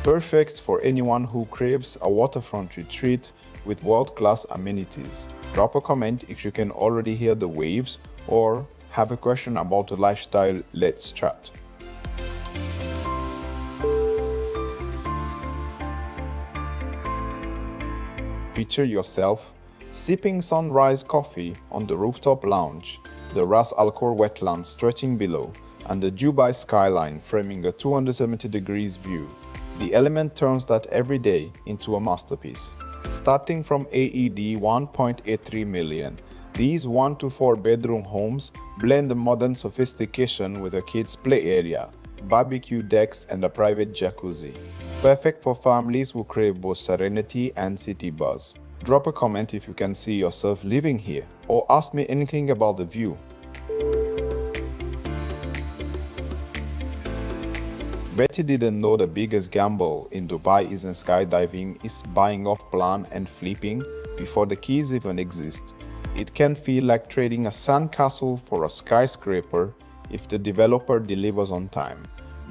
Perfect for anyone who craves a waterfront retreat with world-class amenities. Drop a comment if you can already hear the waves or have a question about the lifestyle. Let's chat. Picture yourself sipping sunrise coffee on the rooftop lounge, the Ras Al Khor wetlands stretching below, and the Dubai skyline framing a 270 degrees view. The element turns that every day into a masterpiece. Starting from AED 1.83 million, these 1 to 4 bedroom homes blend the modern sophistication with a kids' play area, barbecue decks, and a private jacuzzi. Perfect for families who crave both serenity and city buzz. Drop a comment if you can see yourself living here, or ask me anything about the view. Betty didn't know the biggest gamble in Dubai isn't skydiving, it's buying off plan and flipping before the keys even exist. It can feel like trading a sandcastle for a skyscraper if the developer delivers on time.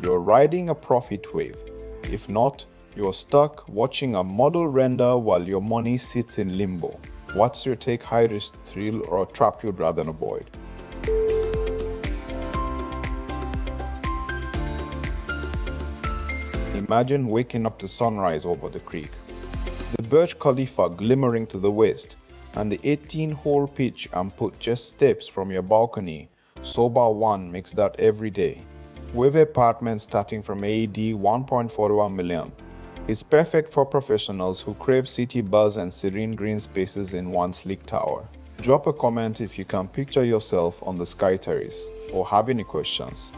You're riding a profit wave. If not, you're stuck watching a model render while your money sits in limbo. What's your take? High-risk thrill or a trap you'd rather avoid? Imagine waking up to sunrise over the creek, the Burj Khalifa glimmering to the west, and the 18-hole pitch and putt just steps from your balcony. Soba 1 makes that every day. With apartments starting from AED 1.41 million. It's perfect for professionals who crave city buzz and serene green spaces in one sleek tower. Drop a comment if you can picture yourself on the sky terrace or have any questions.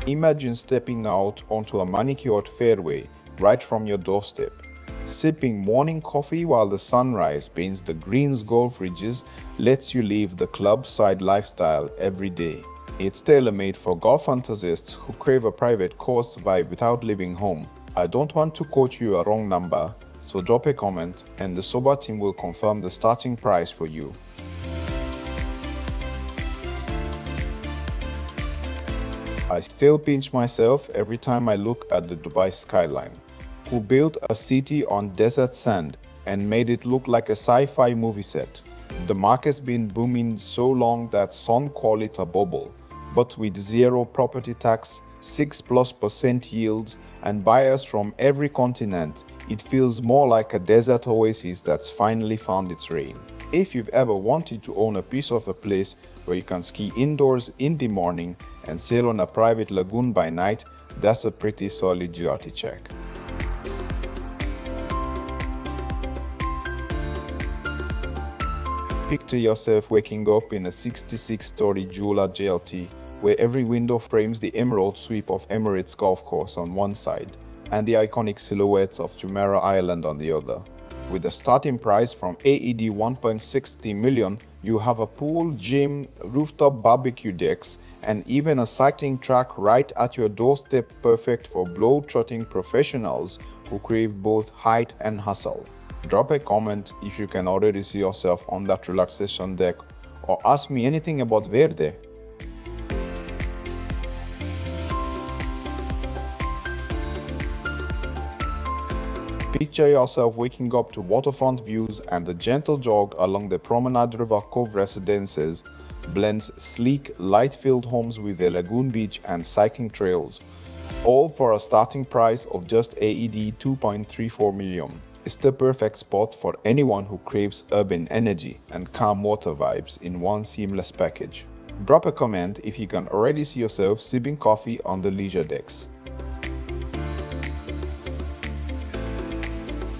Imagine stepping out onto a manicured fairway right from your doorstep, sipping morning coffee while the sunrise paints the greens golf ridges, lets you live the club-side lifestyle every day. It's tailor-made for golf enthusiasts who crave a private course vibe without leaving home. I don't want to quote you a wrong number, so drop a comment and the Soba team will confirm the starting price for you. I still pinch myself every time I look at the Dubai skyline. Who built a city on desert sand and made it look like a sci-fi movie set? The market's been booming so long that some call it a bubble. But with zero property tax, 6+% yields, and buyers from every continent, it feels more like a desert oasis that's finally found its rain. If you've ever wanted to own a piece of a place where you can ski indoors in the morning and sail on a private lagoon by night, that's a pretty solid duty check. Picture yourself waking up in a 66-story Joula JLT where every window frames the emerald sweep of Emirates Golf Course on one side and the iconic silhouettes of Jumeirah Island on the other. With a starting price from AED 1.60 million, you have a pool, gym, rooftop barbecue decks, and even a cycling track right at your doorstep, perfect for globe-trotting professionals who crave both height and hustle. Drop a comment if you can already see yourself on that relaxation deck, or ask me anything about Verde. Picture yourself waking up to waterfront views and the gentle jog along the Promenade River Cove residences blends sleek, light-filled homes with a lagoon beach and cycling trails, all for a starting price of just AED 2.34 million. It's the perfect spot for anyone who craves urban energy and calm water vibes in one seamless package. Drop a comment if you can already see yourself sipping coffee on the leisure decks.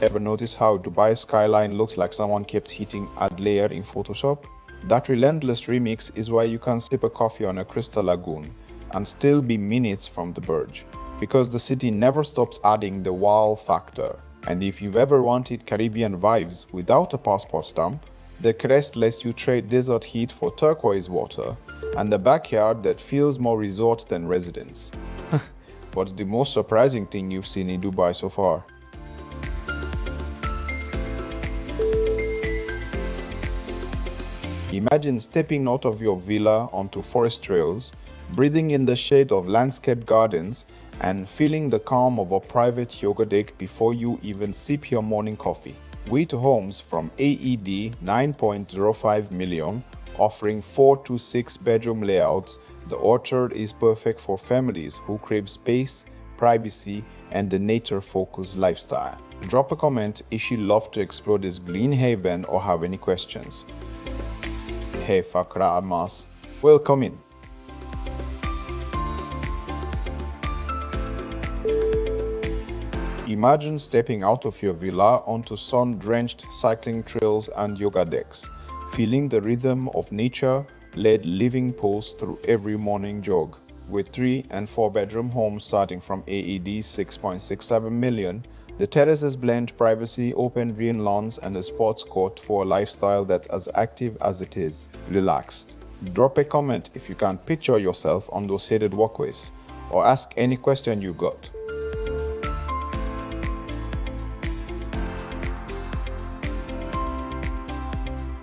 Ever notice how Dubai's skyline looks like someone kept hitting add layer in Photoshop? That relentless remix is why you can sip a coffee on a crystal lagoon and still be minutes from the verge, because the city never stops adding the wow factor. And if you've ever wanted Caribbean vibes without a passport stamp, the crest lets you trade desert heat for turquoise water and a backyard that feels more resort than residence. What's the most surprising thing you've seen in Dubai so far? Imagine stepping out of your villa onto forest trails, breathing in the shade of landscaped gardens, and feeling the calm of a private yoga deck before you even sip your morning coffee. With homes from AED 9.05 million, offering 4 to 6 bedroom layouts, the Orchard is perfect for families who crave space, privacy, and the nature-focused lifestyle. Drop a comment if you'd love to explore this green haven or have any questions. Hey Fakra Amas, welcome in. Imagine stepping out of your villa onto sun-drenched cycling trails and yoga decks, feeling the rhythm of nature-led living pulse through every morning jog. With 3 and 4 bedroom homes starting from AED 6.67 million, the terraces blend privacy, open green lawns, and a sports court for a lifestyle that's as active as it is relaxed. Drop a comment if you can picture yourself on those shaded walkways, or ask any question you got.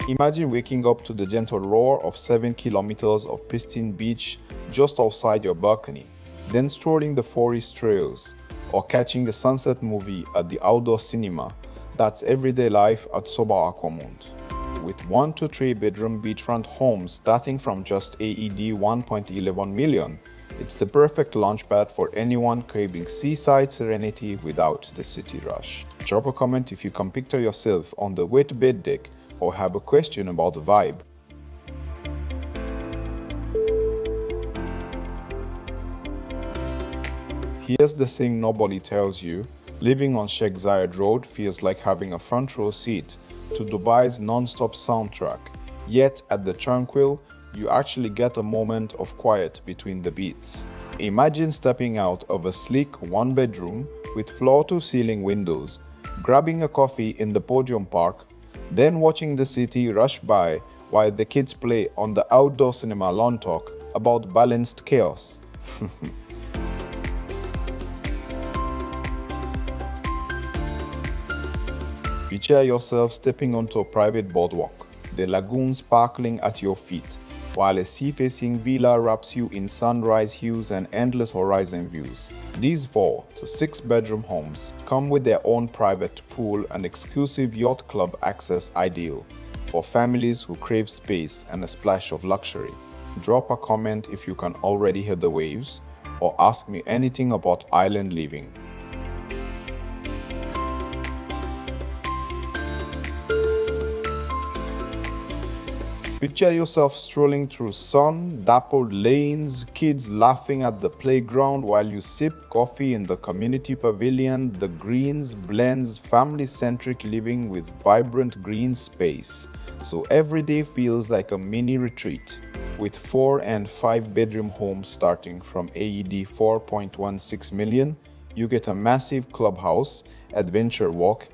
Imagine waking up to the gentle roar of 7 kilometers of pristine beach just outside your balcony, then strolling the forest trails, or catching the sunset movie at the outdoor cinema. That's everyday life at Soba Aquamont. With 1 to 3 bedroom beachfront homes starting from just AED 1.11 million, it's the perfect launchpad for anyone craving seaside serenity without the city rush. Drop a comment if you can picture yourself on the wet bed deck or have a question about the vibe. Here's the thing nobody tells you: living on Sheikh Zayed Road feels like having a front row seat to Dubai's non-stop soundtrack. Yet at the Tranquil, you actually get a moment of quiet between the beats. Imagine stepping out of a sleek one-bedroom with floor-to-ceiling windows, grabbing a coffee in the Podium Park, then watching the city rush by while the kids play on the outdoor cinema lawn talk about balanced chaos. Picture yourself stepping onto a private boardwalk, the lagoon sparkling at your feet, while a sea-facing villa wraps you in sunrise hues and endless horizon views. These 4 to 6 bedroom homes come with their own private pool and exclusive yacht club access, ideal for families who crave space and a splash of luxury. Drop a comment if you can already hear the waves, or ask me anything about island living. Picture yourself strolling through sun-dappled lanes, kids laughing at the playground while you sip coffee in the community pavilion. The greens blends family-centric living with vibrant green space, so every day feels like a mini retreat. With 4 and 5 bedroom homes starting from AED 4.16 million, you get a massive clubhouse, adventure walk,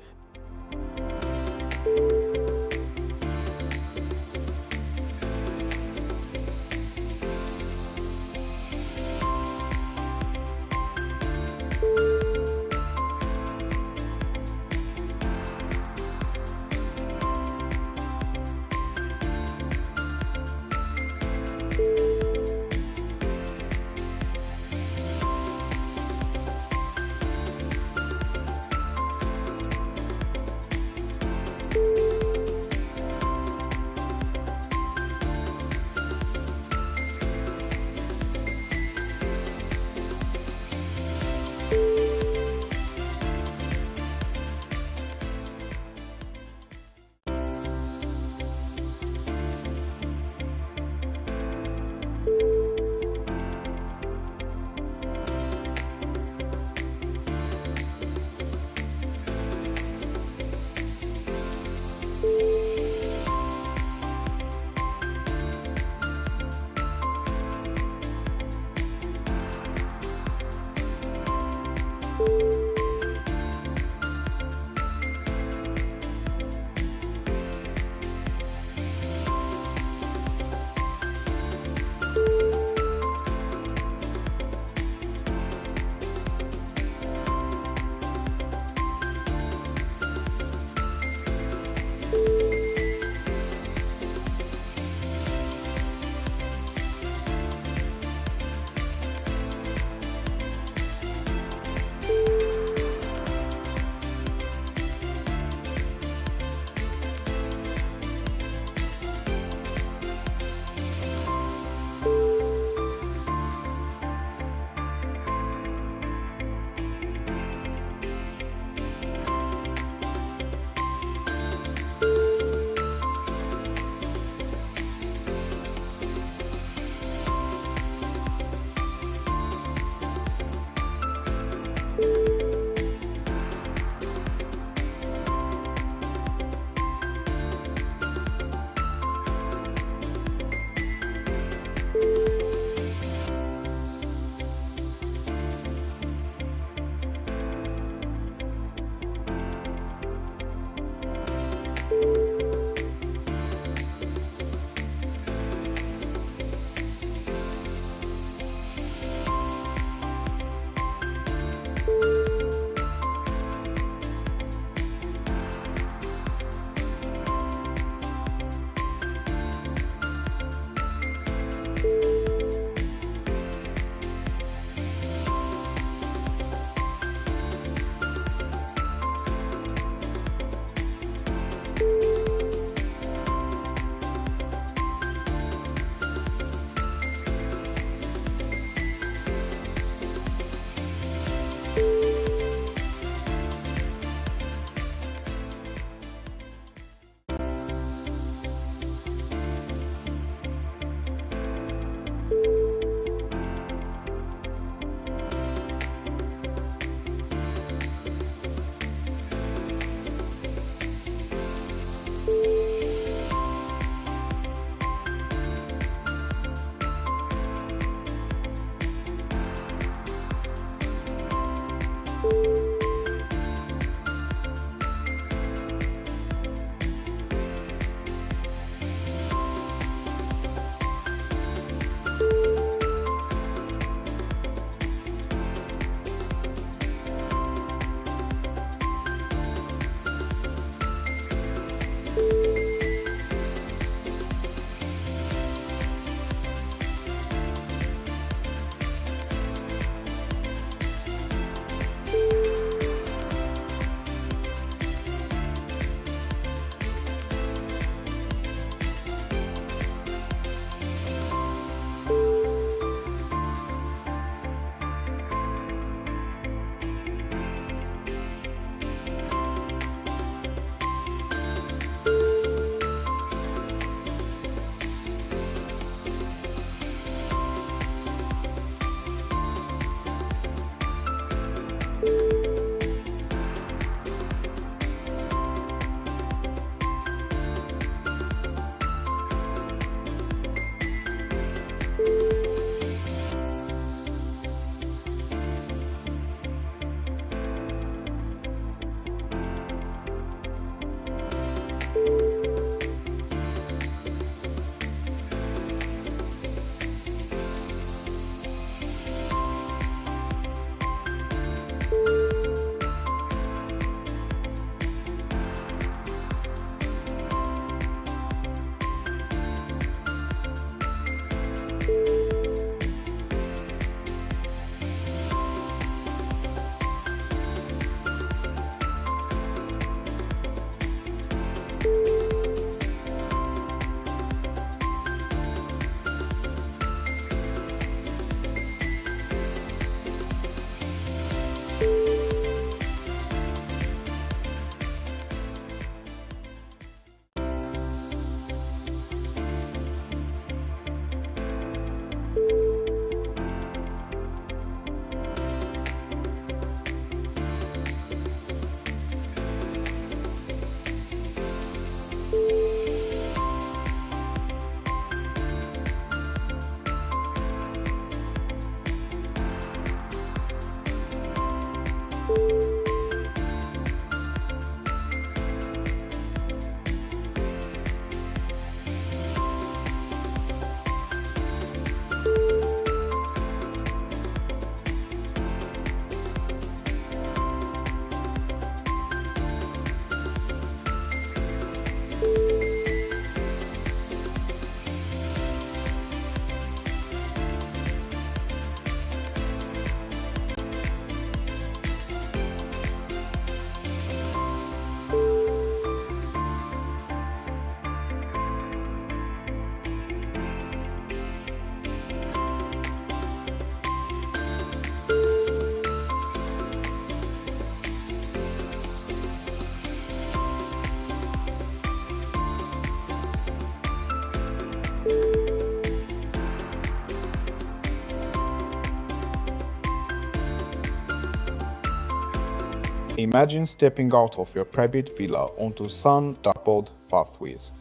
Imagine stepping out of your private villa onto sun-dappled pathways.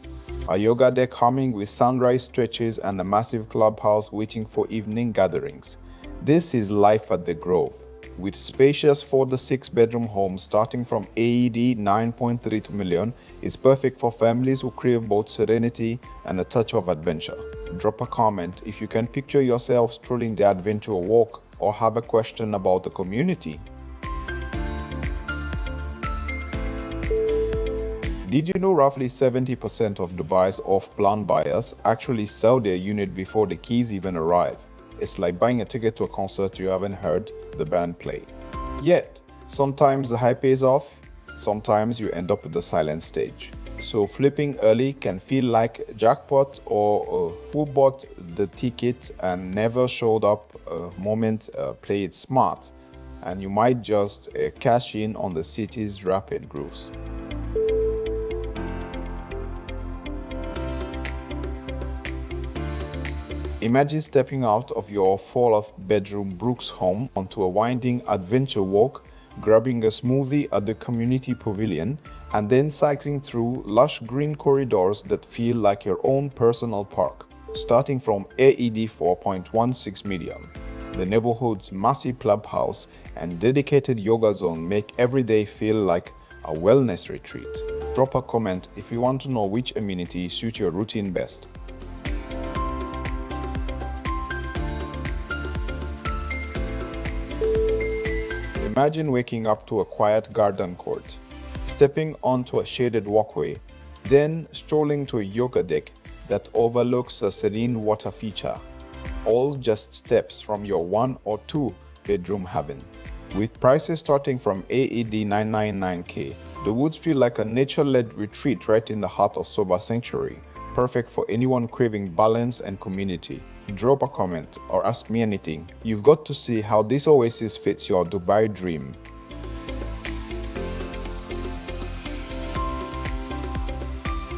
A yoga deck humming with sunrise stretches and a massive clubhouse waiting for evening gatherings. This is life at the Grove, with spacious 4 to 6 bedroom homes starting from AED 9.32 million. Is perfect for families who crave both serenity and a touch of adventure. Drop a comment if you can picture yourself strolling the adventure walk or have a question about the community. Did you know roughly 70% of Dubai's off-plan buyers actually sell their unit before the keys even arrive? It's like buying a ticket to a concert you haven't heard the band play. Yet, sometimes the hype pays off, sometimes you end up with the silent stage. So flipping early can feel like jackpot or who bought the ticket and never showed up moment. Play it smart, and you might just cash in on the city's rapid growth. Imagine stepping out of your 4-bedroom Brooks home onto a winding adventure walk, grabbing a smoothie at the community pavilion, and then cycling through lush green corridors that feel like your own personal park. Starting from AED 4.16 million, the neighborhood's massive clubhouse and dedicated yoga zone make every day feel like a wellness retreat. Drop a comment if you want to know which amenities suit your routine best. Imagine waking up to a quiet garden court, stepping onto a shaded walkway, then strolling to a yoga deck that overlooks a serene water feature, all just steps from your 1 or 2 bedroom heaven. With prices starting from AED 999K, the woods feel like a nature-led retreat right in the heart of Soba Sanctuary, perfect for anyone craving balance and community. Drop a comment or ask me anything. You've got to see how this oasis fits your Dubai dream.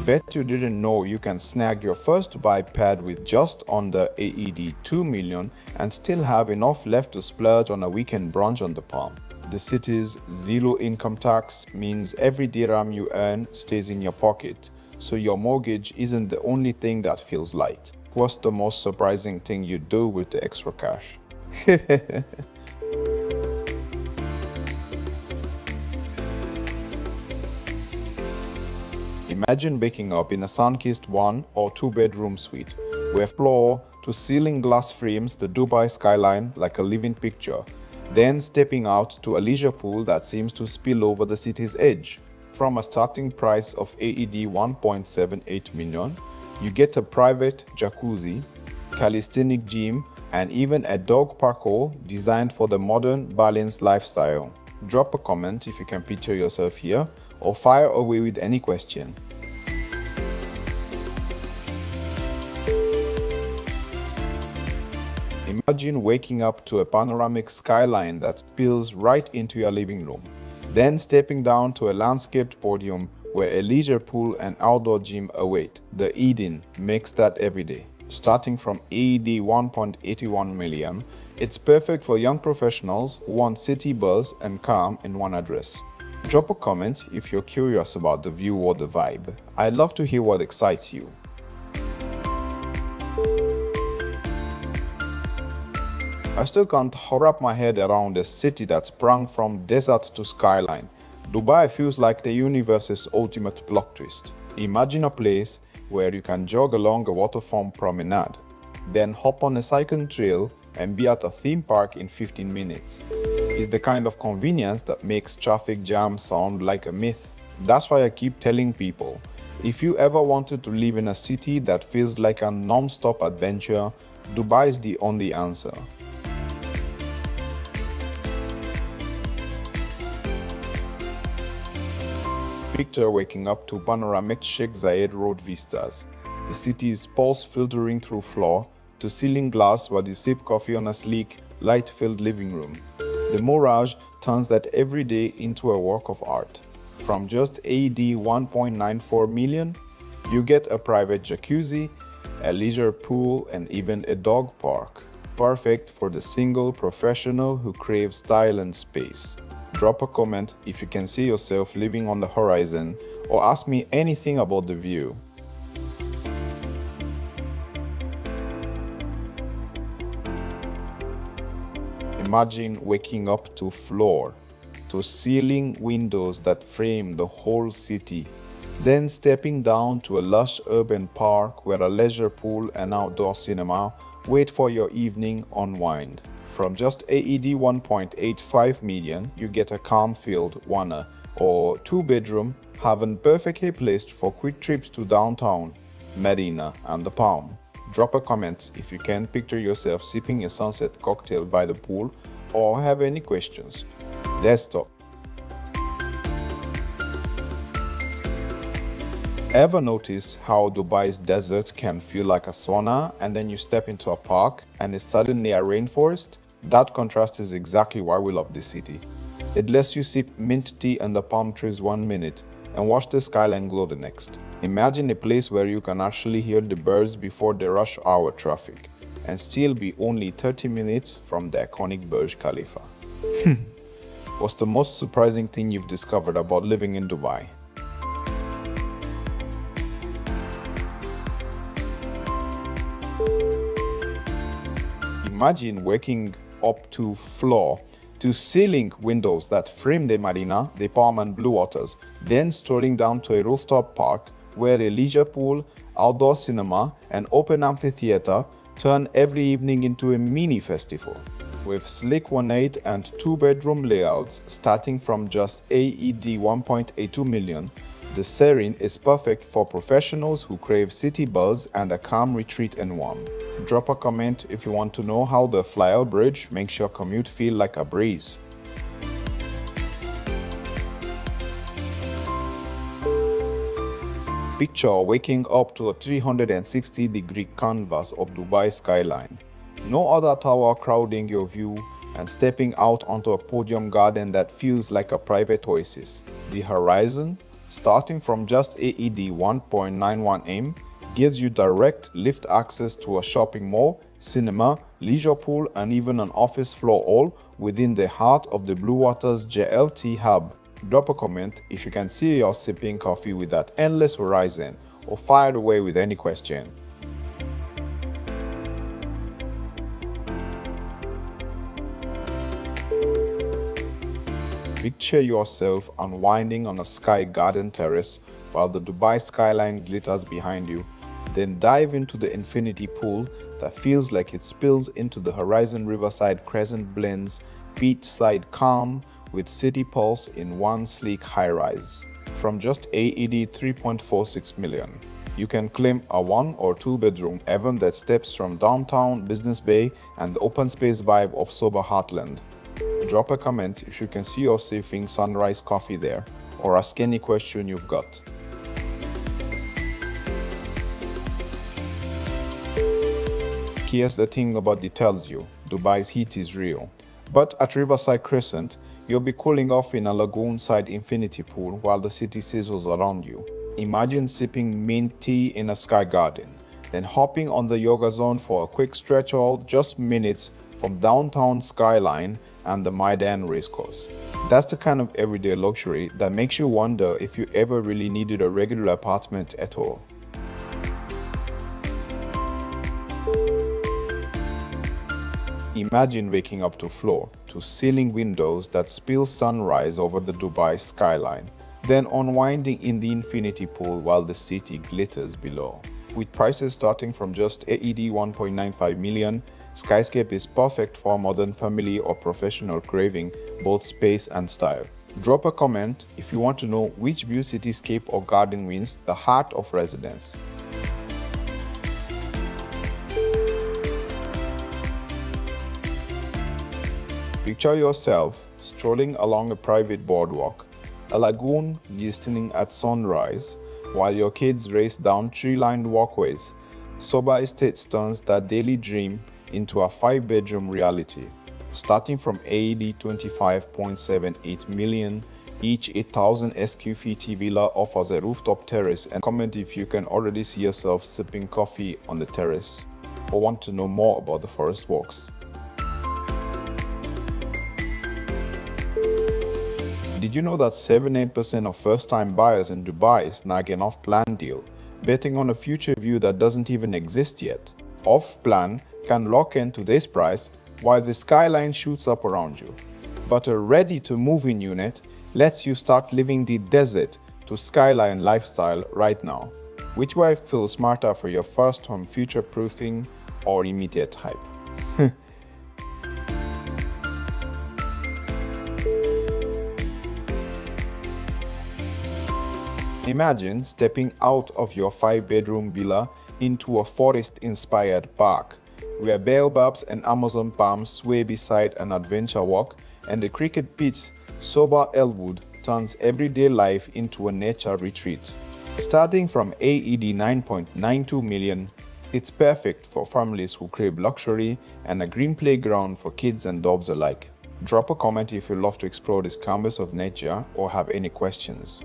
Bet you didn't know you can snag your first Dubai pad with just under AED 2 million and still have enough left to splurge on a weekend brunch on the Palm. The city's zero income tax means every dirham you earn stays in your pocket, so your mortgage isn't the only thing that feels light. What's the most surprising thing you do with the extra cash? Imagine waking up in a sun-kissed 1 or 2 bedroom suite, where floor-to-ceiling glass frames the Dubai skyline like a living picture, then stepping out to a leisure pool that seems to spill over the city's edge. From a starting price of AED 1.78 million, you get a private jacuzzi, calisthenic gym, and even a dog parkour designed for the modern, balanced lifestyle. Drop a comment if you can picture yourself here, or fire away with any question. Imagine waking up to a panoramic skyline that spills right into your living room, then stepping down to a landscaped podium where a leisure pool and outdoor gym await. The Eden makes that every day. Starting from AED 1.81 million, it's perfect for young professionals who want city buzz and calm in one address. Drop a comment if you're curious about the view or the vibe. I'd love to hear what excites you. I still can't wrap my head around a city that sprang from desert to skyline. Dubai feels like the universe's ultimate plot twist. Imagine a place where you can jog along a waterfront promenade, then hop on a cycling trail and be at a theme park in 15 minutes. It's the kind of convenience that makes traffic jams sound like a myth. That's why I keep telling people, if you ever wanted to live in a city that feels like a non-stop adventure, Dubai is the only answer. Picture waking up to panoramic Sheikh Zayed Road vistas. The city's pulse filtering through floor-to-ceiling glass while you sip coffee on a sleek, light-filled living room. The mirage turns that every day into a work of art. From just AED 1.94 million, you get a private jacuzzi, a leisure pool, and even a dog park. Perfect for the single professional who craves style and space. Drop a comment if you can see yourself living on the horizon, or ask me anything about the view. Imagine waking up to ceiling windows that frame the whole city, then stepping down to a lush urban park where a leisure pool and outdoor cinema wait for your evening unwind. From just AED 1.85 million, you get a calm-filled 1 or 2-bedroom, haven perfectly placed for quick trips to downtown, Medina, and the Palm. Drop a comment if you can picture yourself sipping a sunset cocktail by the pool or have any questions. Let's talk. Ever notice how Dubai's desert can feel like a sauna and then you step into a park and it's suddenly a rainforest? That contrast is exactly why we love this city. It lets you sip mint tea under palm trees 1 minute and watch the skyline glow the next. Imagine a place where you can actually hear the birds before the rush hour traffic and still be only 30 minutes from the iconic Burj Khalifa. What's the most surprising thing you've discovered about living in Dubai? Imagine waking up to ceiling windows that frame the Marina, the Palm and Blue Waters, then strolling down to a rooftop park where a leisure pool, outdoor cinema, and open amphitheater turn every evening into a mini festival. With sleek 1.8 and 2-bedroom layouts starting from just AED 1.82 million, the Serene is perfect for professionals who crave city buzz and a calm retreat in one. Drop a comment if you want to know how the flyout bridge makes your commute feel like a breeze. Picture waking up to a 360-degree canvas of Dubai skyline. No other tower crowding your view, and stepping out onto a podium garden that feels like a private oasis. The horizon, starting from just AED 1.91 M, gives you direct lift access to a shopping mall, cinema, leisure pool, and even an office floor, all within the heart of the Blue Waters JLT hub. Drop a comment if you can see yourself sipping coffee with that endless horizon, or fire away with any question. Picture yourself unwinding on a sky garden terrace while the Dubai skyline glitters behind you. Then dive into the infinity pool that feels like it spills into the horizon. Riverside crescent blends beachside calm with city pulse in one sleek high-rise. From just AED 3.46 million, you can claim a 1 or 2-bedroom heaven that steps from downtown Business Bay and the open space vibe of sober Heartland. Drop a comment if you can see yourself sipping sunrise coffee there, or ask any question you've got. Here's the thing about it tells you, Dubai's heat is real. But at Riverside Crescent, you'll be cooling off in a lagoon-side infinity pool while the city sizzles around you. Imagine sipping mint tea in a sky garden, then hopping on the yoga zone for a quick stretch, all just minutes from downtown skyline and the Maidan racecourse. That's the kind of everyday luxury that makes you wonder if you ever really needed a regular apartment at all. Imagine waking up to ceiling windows that spill sunrise over the Dubai skyline, then unwinding in the infinity pool while the city glitters below. With prices starting from just AED 1.95 million, Skyscape is perfect for a modern family or professional craving both space and style. Drop a comment if you want to know which view, cityscape, or garden wins the heart of residents. Picture yourself strolling along a private boardwalk, a lagoon glistening at sunrise, while your kids race down tree-lined walkways. Sober estate turns that daily dream into a 5-bedroom reality. Starting from AED 25.78 million, each 8,000 SQ-feet villa offers a rooftop terrace. And comment if you can already see yourself sipping coffee on the terrace, or want to know more about the forest walks. Did you know that 78% of first-time buyers in Dubai snag an off-plan deal, betting on a future view that doesn't even exist yet? Off-plan can lock in today's price while the skyline shoots up around you. But a ready-to-move-in unit lets you start living the desert to skyline lifestyle right now. Which way feels smarter for your first home future-proofing or immediate hype? Imagine stepping out of your 5-bedroom villa into a forest-inspired park, where baobabs and Amazon palms sway beside an adventure walk, and the cricket pitch sober Elwood turns everyday life into a nature retreat. Starting from AED 9.92 million, it's perfect for families who crave luxury and a green playground for kids and dogs alike. Drop a comment if you love to explore this canvas of nature or have any questions.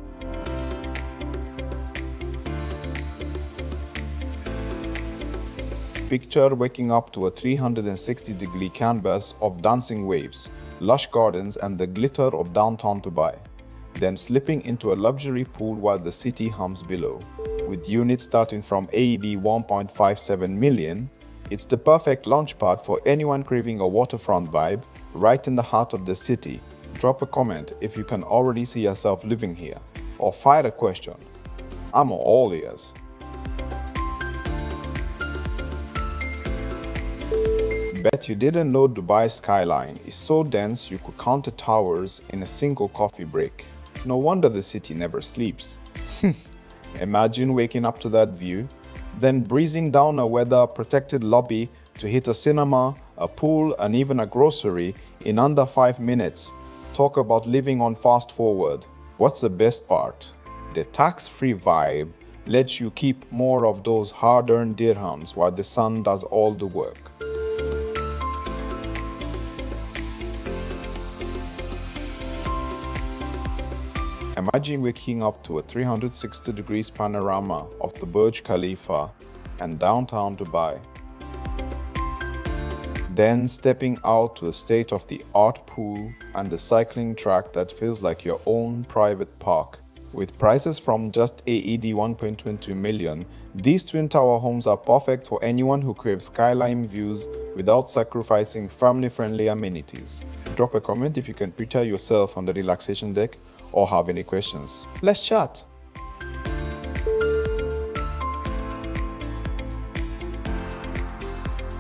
Picture waking up to a 360-degree canvas of dancing waves, lush gardens and the glitter of downtown Dubai. Then slipping into a luxury pool while the city hums below. With units starting from AED 1.57 million, it's the perfect launchpad for anyone craving a waterfront vibe right in the heart of the city. Drop a comment if you can already see yourself living here, or fire a question. I'm all ears. Bet you didn't know Dubai's skyline is so dense you could count the towers in a single coffee break. No wonder the city never sleeps. Imagine waking up to that view, then breezing down a weather-protected lobby to hit a cinema, a pool, and even a grocery in under 5 minutes. Talk about living on fast forward. What's the best part? The tax-free vibe lets you keep more of those hard-earned dirhams while the sun does all the work. Imagine waking up to a 360 degrees panorama of the Burj Khalifa and downtown Dubai. Then stepping out to a state-of-the-art pool and the cycling track that feels like your own private park. With prices from just AED 1.22 million, these twin tower homes are perfect for anyone who craves skyline views without sacrificing family-friendly amenities. Drop a comment if you can picture yourself on the relaxation deck or have any questions. Let's chat!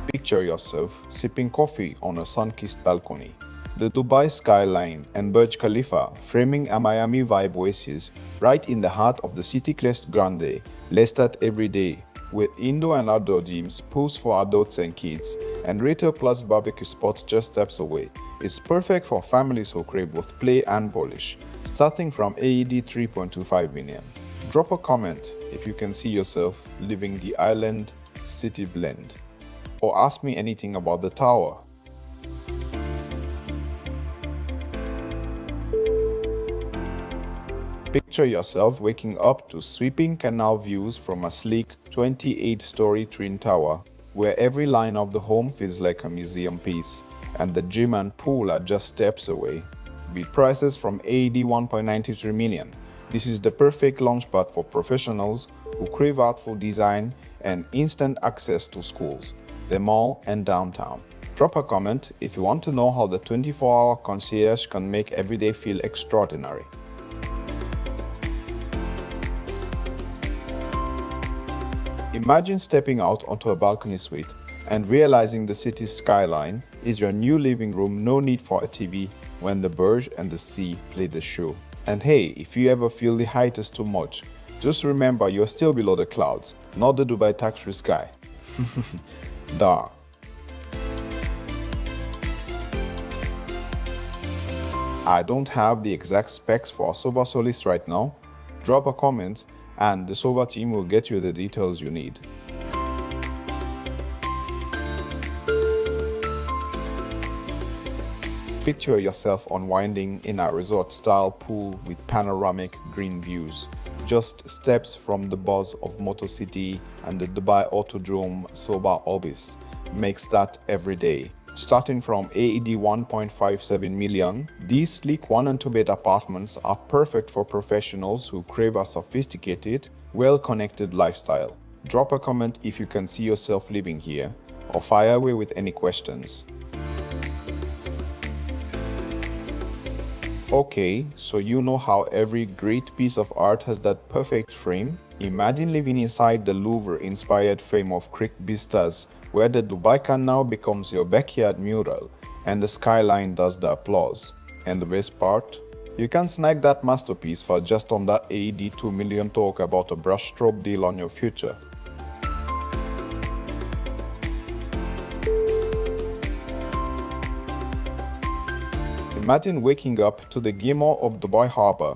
Picture yourself sipping coffee on a sun-kissed balcony. The Dubai skyline and Burj Khalifa framing a Miami vibe oasis right in the heart of the city crest grande, listed every day, with indoor and outdoor gyms, pools for adults and kids, and retail plus barbecue spots just steps away. It's perfect for families who crave both play and polish. Starting from AED 3.25 million. Drop a comment if you can see yourself living the island city blend, or ask me anything about the tower. Picture yourself waking up to sweeping canal views from a sleek 28-story twin tower, where every line of the home feels like a museum piece, and the gym and pool are just steps away. With prices from AED 1.93 million, this is the perfect launchpad for professionals who crave artful design and instant access to schools, the mall, and downtown. Drop a comment if you want to know how the 24-hour concierge can make every day feel extraordinary. Imagine stepping out onto a balcony suite and realizing the city's skyline is your new living room, no need for a TV when the Burj and the sea play the show. And hey, if you ever feel the height is too much, just remember you're still below the clouds, not the Dubai tax-free sky. Duh. I don't have the exact specs for a Soba Solis right now. Drop a comment and the Soba team will get you the details you need. Picture yourself unwinding in a resort-style pool with panoramic green views, just steps from the buzz of Motor City and the Dubai Autodrome Soba Orbis. Makes that every day. Starting from AED 1.57 million, these sleek 1 and 2 bed apartments are perfect for professionals who crave a sophisticated, well-connected lifestyle. Drop a comment if you can see yourself living here, or fire away with any questions. Okay, so you know how every great piece of art has that perfect frame? Imagine living inside the Louvre-inspired frame of Creek Vistas, where the Dubai Canal becomes your backyard mural, and the skyline does the applause. And the best part? You can snag that masterpiece for just under AED 2 million. Talk about a brushstroke deal on your future. Imagine waking up to the glimmer of Dubai Harbour,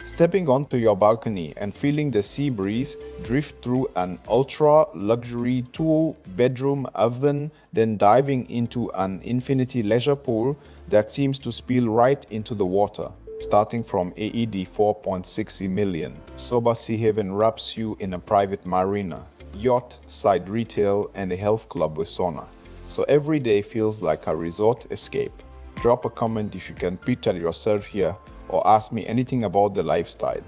stepping onto your balcony and feeling the sea breeze drift through an ultra-luxury two-bedroom oven, then diving into an infinity leisure pool that seems to spill right into the water. Starting from AED 4.60 million, Soba Sea Haven wraps you in a private marina, yacht, side retail, and a health club with sauna. So every day feels like a resort escape. Drop a comment if you can picture yourself here, or ask me anything about the lifestyle.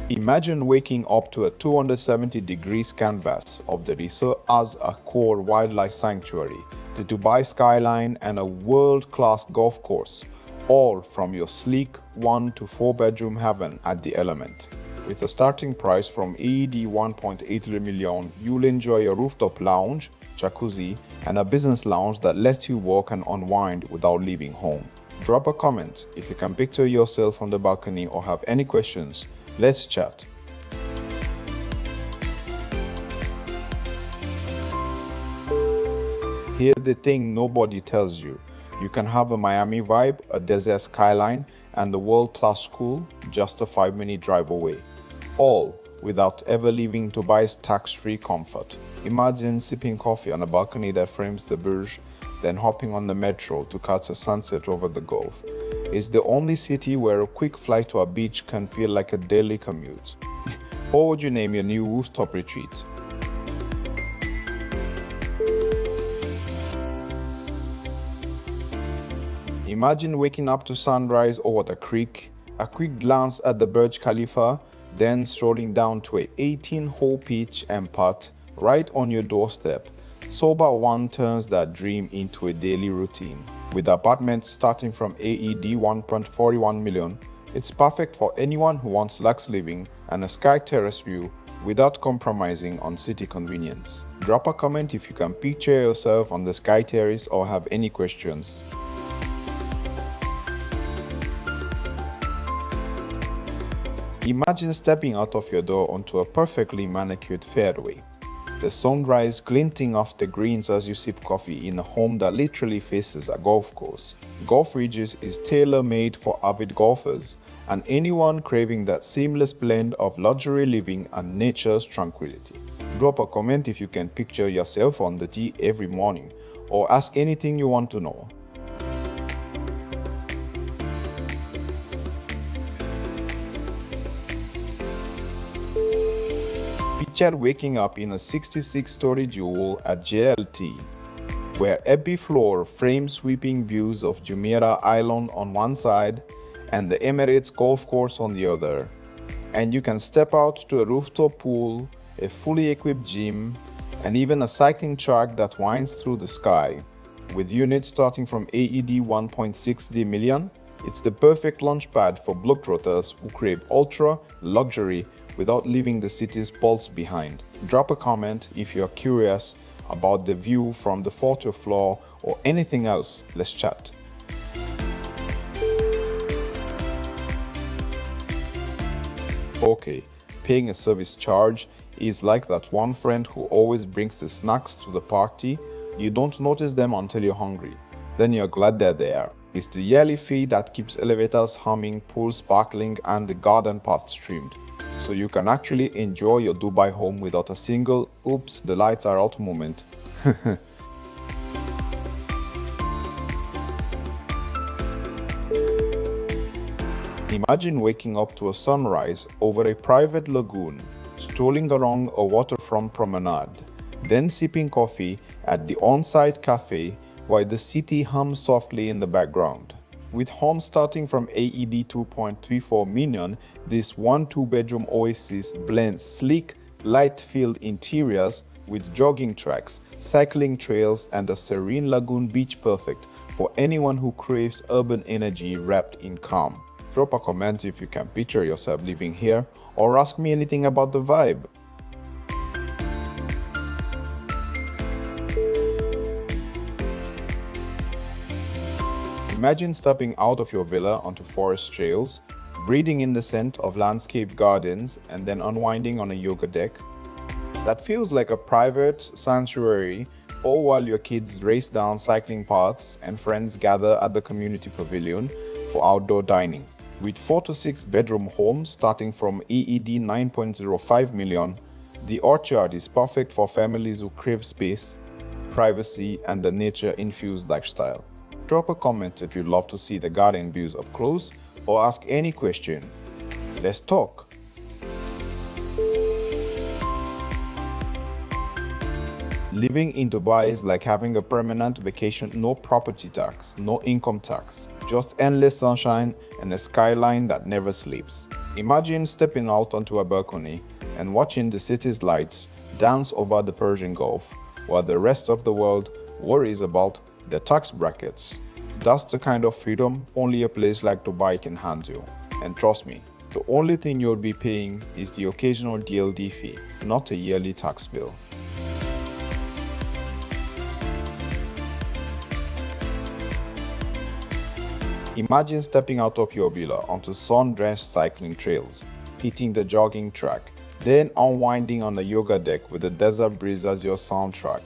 Imagine waking up to a 270 degrees canvas of the resort as a core wildlife sanctuary, the Dubai skyline, and a world-class golf course, all from your sleek 1 to 4 bedroom heaven at the Element. With a starting price from AED 1.83 million, you'll enjoy a rooftop lounge, jacuzzi, and a business lounge that lets you walk and unwind without leaving home. Drop a comment if you can picture yourself on the balcony or have any questions. Let's chat. Here's the thing nobody tells you. You can have a Miami vibe, a desert skyline, and the world-class school just a 5-minute drive away. All without ever leaving Dubai's tax-free comfort. Imagine sipping coffee on a balcony that frames the Burj, then hopping on the metro to catch a sunset over the Gulf. It's the only city where a quick flight to a beach can feel like a daily commute. What would you name your new rooftop retreat? Imagine waking up to sunrise over the creek, a quick glance at the Burj Khalifa, then strolling down to a 18-hole pitch and putt right on your doorstep. Soba One turns that dream into a daily routine. With apartments starting from AED 1.41 million, it's perfect for anyone who wants luxe living and a sky terrace view without compromising on city convenience. Drop a comment if you can picture yourself on the sky terrace or have any questions. Imagine stepping out of your door onto a perfectly manicured fairway. The sunrise glinting off the greens as you sip coffee in a home that literally faces a golf course. Golf Ridges is tailor-made for avid golfers and anyone craving that seamless blend of luxury living and nature's tranquility. Drop a comment if you can picture yourself on the tee every morning, or ask anything you want to know. Picture waking up in a 66-story jewel at JLT, where every floor frames sweeping views of Jumeirah Island on one side and the Emirates golf course on the other. And you can step out to a rooftop pool, a fully equipped gym, and even a cycling track that winds through the sky. With units starting from AED 1.60 million, it's the perfect launchpad for globetrotters who crave ultra luxury without leaving the city's pulse behind. Drop a comment if you're curious about the view from the 4th floor or anything else. Let's chat. Okay, paying a service charge is like that one friend who always brings the snacks to the party. You don't notice them until you're hungry. Then you're glad they're there. It's the yearly fee that keeps elevators humming, pools sparkling, and the garden path streamed. So you can actually enjoy your Dubai home without a single "oops, the lights are out" moment. Imagine waking up to a sunrise over a private lagoon, strolling along a waterfront promenade, then sipping coffee at the on-site cafe while the city hums softly in the background. With homes starting from AED 2.34 million, this 1-2-bedroom oasis blends sleek, light-filled interiors with jogging tracks, cycling trails, and a serene lagoon beach perfect for anyone who craves urban energy wrapped in calm. Drop a comment if you can picture yourself living here, or ask me anything about the vibe. Imagine stepping out of your villa onto forest trails, breathing in the scent of landscape gardens, and then unwinding on a yoga deck. That feels like a private sanctuary, all while your kids race down cycling paths and friends gather at the community pavilion for outdoor dining. With 4 to 6 bedroom homes starting from AED 9.05 million, the orchard is perfect for families who crave space, privacy, and the nature-infused lifestyle. Drop a comment if you'd love to see the garden views up close or ask any question. Let's talk. Living in Dubai is like having a permanent vacation, no property tax, no income tax, just endless sunshine and a skyline that never sleeps. Imagine stepping out onto a balcony and watching the city's lights dance over the Persian Gulf while the rest of the world worries about the tax brackets. That's the kind of freedom only a place like Dubai can handle. And trust me, the only thing you'll be paying is the occasional DLD fee, not a yearly tax bill. Imagine stepping out of your villa onto sun-drenched cycling trails, hitting the jogging track, then unwinding on a yoga deck with the desert breeze as your soundtrack.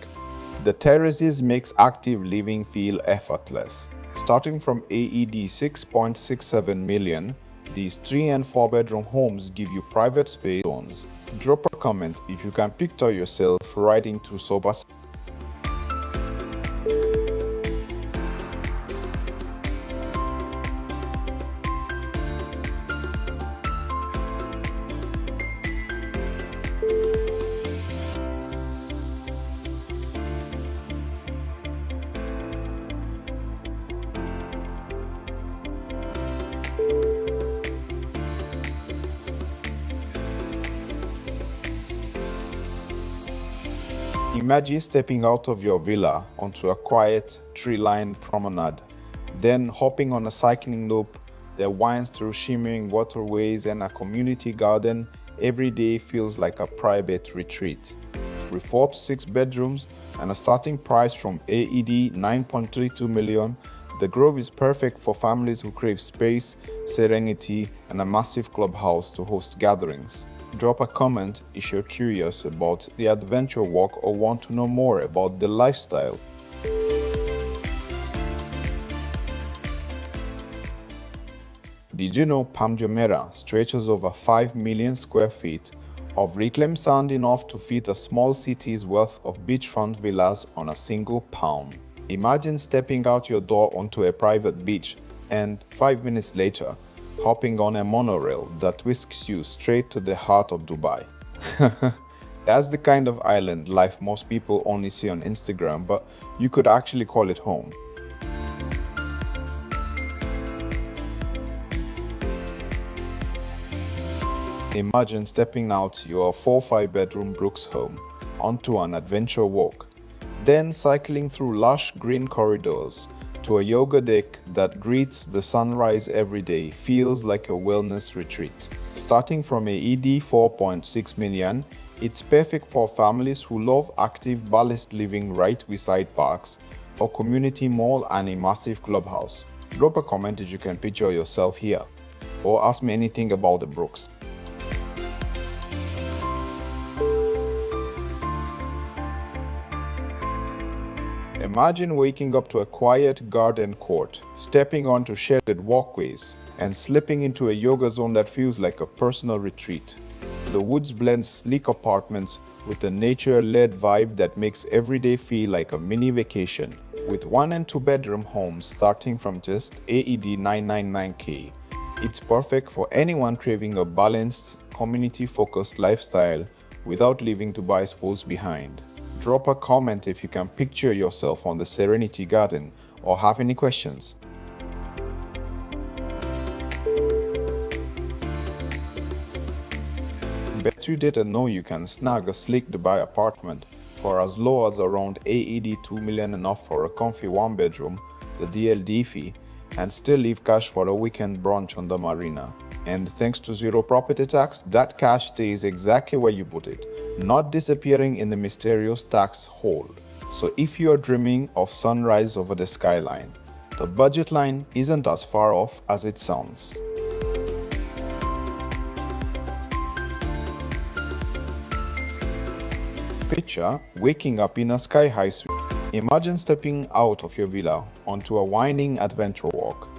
The terraces makes active living feel effortless. Starting from AED 6.67 million, these 3 and 4 bedroom homes give you private space zones. Drop a comment if you can picture yourself riding through sober. Imagine stepping out of your villa onto a quiet, tree-lined promenade, then hopping on a cycling loop that winds through shimmering waterways and a community garden. Every day feels like a private retreat. With 4 to 6 bedrooms and a starting price from AED 9.32 million, the Grove is perfect for families who crave space, serenity, and a massive clubhouse to host gatherings. Drop a comment if you're curious about the adventure walk or want to know more about the lifestyle. Did you know Palm Jumeirah stretches over 5 million square feet of reclaimed sand, enough to fit a small city's worth of beachfront villas on a single palm? Imagine stepping out your door onto a private beach and 5 minutes later, hopping on a monorail that whisks you straight to the heart of Dubai. That's the kind of island life most people only see on Instagram, but you could actually call it home. Imagine stepping out your 4-5 bedroom Brooks home onto an adventure walk, then cycling through lush green corridors to a yoga deck that greets the sunrise every day. Feels like a wellness retreat. Starting from AED 4.6 million, it's perfect for families who love active balanced living right beside parks, a community mall, and a massive clubhouse. Drop a comment if you can picture yourself here, or ask me anything about the Brooks. Imagine waking up to a quiet garden court, stepping onto shaded walkways, and slipping into a yoga zone that feels like a personal retreat. The woods blend sleek apartments with a nature-led vibe that makes every day feel like a mini vacation. With 1 and 2 bedroom homes starting from just AED 999K, it's perfect for anyone craving a balanced, community-focused lifestyle without leaving Dubai's pools behind. Drop a comment if you can picture yourself on the Serenity Garden or have any questions. Bet you didn't know you can snag a sleek Dubai apartment for as low as around AED 2 million, enough for a comfy one bedroom, the DLD fee, and still leave cash for a weekend brunch on the marina. And thanks to zero property tax, that cash stays exactly where you put it, not disappearing in the mysterious tax hole. So if you are dreaming of sunrise over the skyline, the budget line isn't as far off as it sounds. Picture waking up in a sky-high suite. Imagine stepping out of your villa onto a winding adventure walk,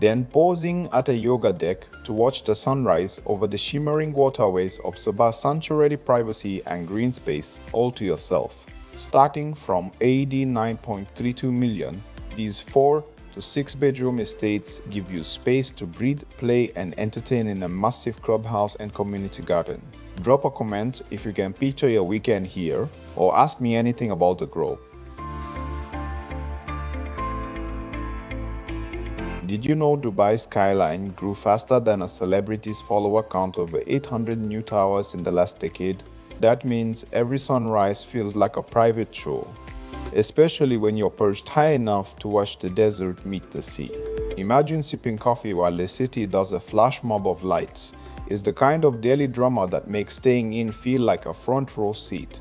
then pausing at a yoga deck to watch the sunrise over the shimmering waterways of Sabah's sanctuary, privacy and green space all to yourself. Starting from AED 9.32 million, these 4 to 6 bedroom estates give you space to breathe, play and entertain in a massive clubhouse and community garden. Drop a comment if you can picture your weekend here, or ask me anything about the Grove. Did you know Dubai's skyline grew faster than a celebrity's follower count, over 800 new towers in the last decade? That means every sunrise feels like a private show, especially when you're perched high enough to watch the desert meet the sea. Imagine sipping coffee while the city does a flash mob of lights. It's the kind of daily drama that makes staying in feel like a front row seat.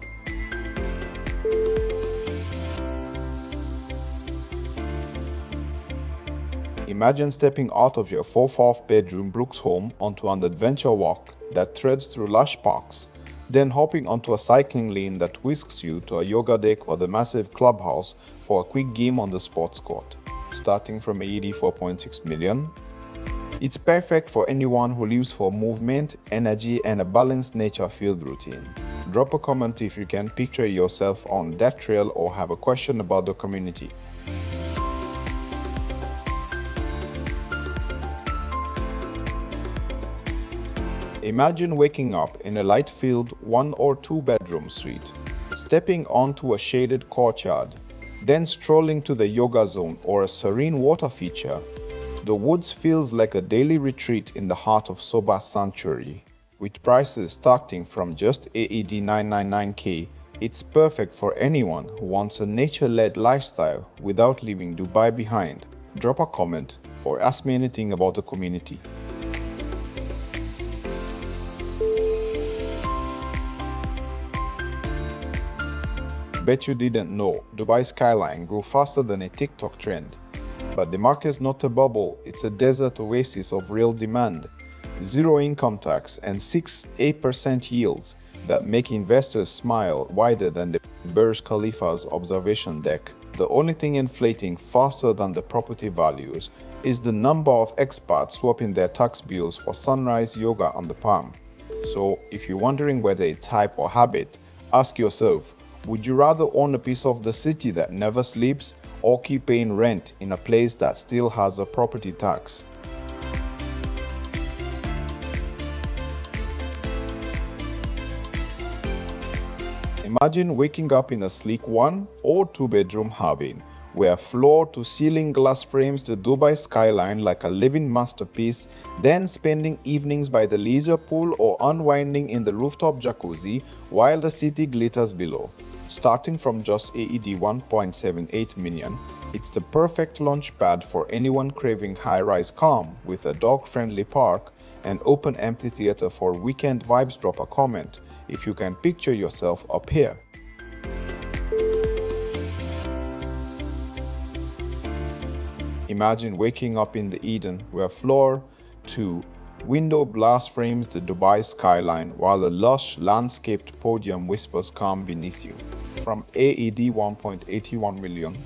Imagine stepping out of your 4-4-bedroom Brooks home onto an adventure walk that threads through lush parks, then hopping onto a cycling lane that whisks you to a yoga deck or the massive clubhouse for a quick game on the sports court. Starting from AED 4.6 million, it's perfect for anyone who lives for movement, energy, and a balanced nature-filled routine. Drop a comment if you can picture yourself on that trail or have a question about the community. Imagine waking up in a light-filled 1 or 2 bedroom suite, stepping onto a shaded courtyard, then strolling to the yoga zone or a serene water feature. The woods feels like a daily retreat in the heart of Sabah's sanctuary. With prices starting from just AED 999K, it's perfect for anyone who wants a nature-led lifestyle without leaving Dubai behind. Drop a comment or ask me anything about the community. Bet you didn't know Dubai skyline grew faster than a TikTok trend. But the market's not a bubble, it's a desert oasis of real demand. Zero income tax and 6-8% yields that make investors smile wider than the Burj Khalifa's observation deck. The only thing inflating faster than the property values is the number of expats swapping their tax bills for sunrise yoga on the Palm. So if you're wondering whether it's hype or habit, ask yourself, would you rather own a piece of the city that never sleeps, or keep paying rent in a place that still has a property tax? Imagine waking up in a sleek 1 or 2 bedroom haven, where floor-to-ceiling glass frames the Dubai skyline like a living masterpiece, then spending evenings by the leisure pool or unwinding in the rooftop jacuzzi while the city glitters below. Starting from just AED 1.78 million, it's the perfect launch pad for anyone craving high-rise calm with a dog-friendly park and open amphitheater for weekend vibes. Drop a comment if you can picture yourself up here. Imagine waking up in the Eden where floor to window glass frames the Dubai skyline while a lush landscaped podium whispers calm beneath you. From AED 1.81 million,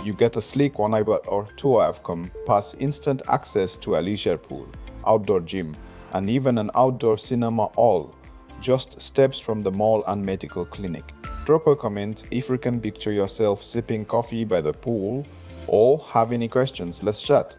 you get a sleek 1 or 2 outcome, plus instant access to a leisure pool, outdoor gym, and even an outdoor cinema, all just steps from the mall and medical clinic. Drop a comment if you can picture yourself sipping coffee by the pool or have any questions. Let's chat.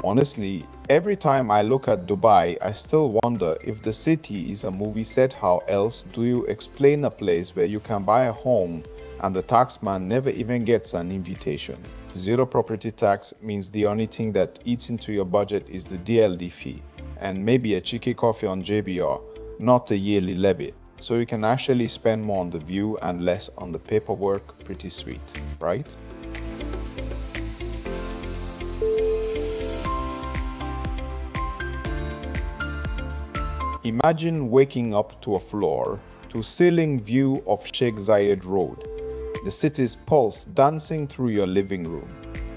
Honestly, Every time I look at Dubai, I still wonder if the city is a movie set. How else do you explain a place where you can buy a home and the taxman never even gets an invitation? Zero property tax means the only thing that eats into your budget is the DLD fee and maybe a cheeky coffee on JBR, not a yearly levy. So you can actually spend more on the view and less on the paperwork. Pretty sweet, right? Imagine waking up to a floor-to-ceiling view of Sheikh Zayed Road, the city's pulse dancing through your living room.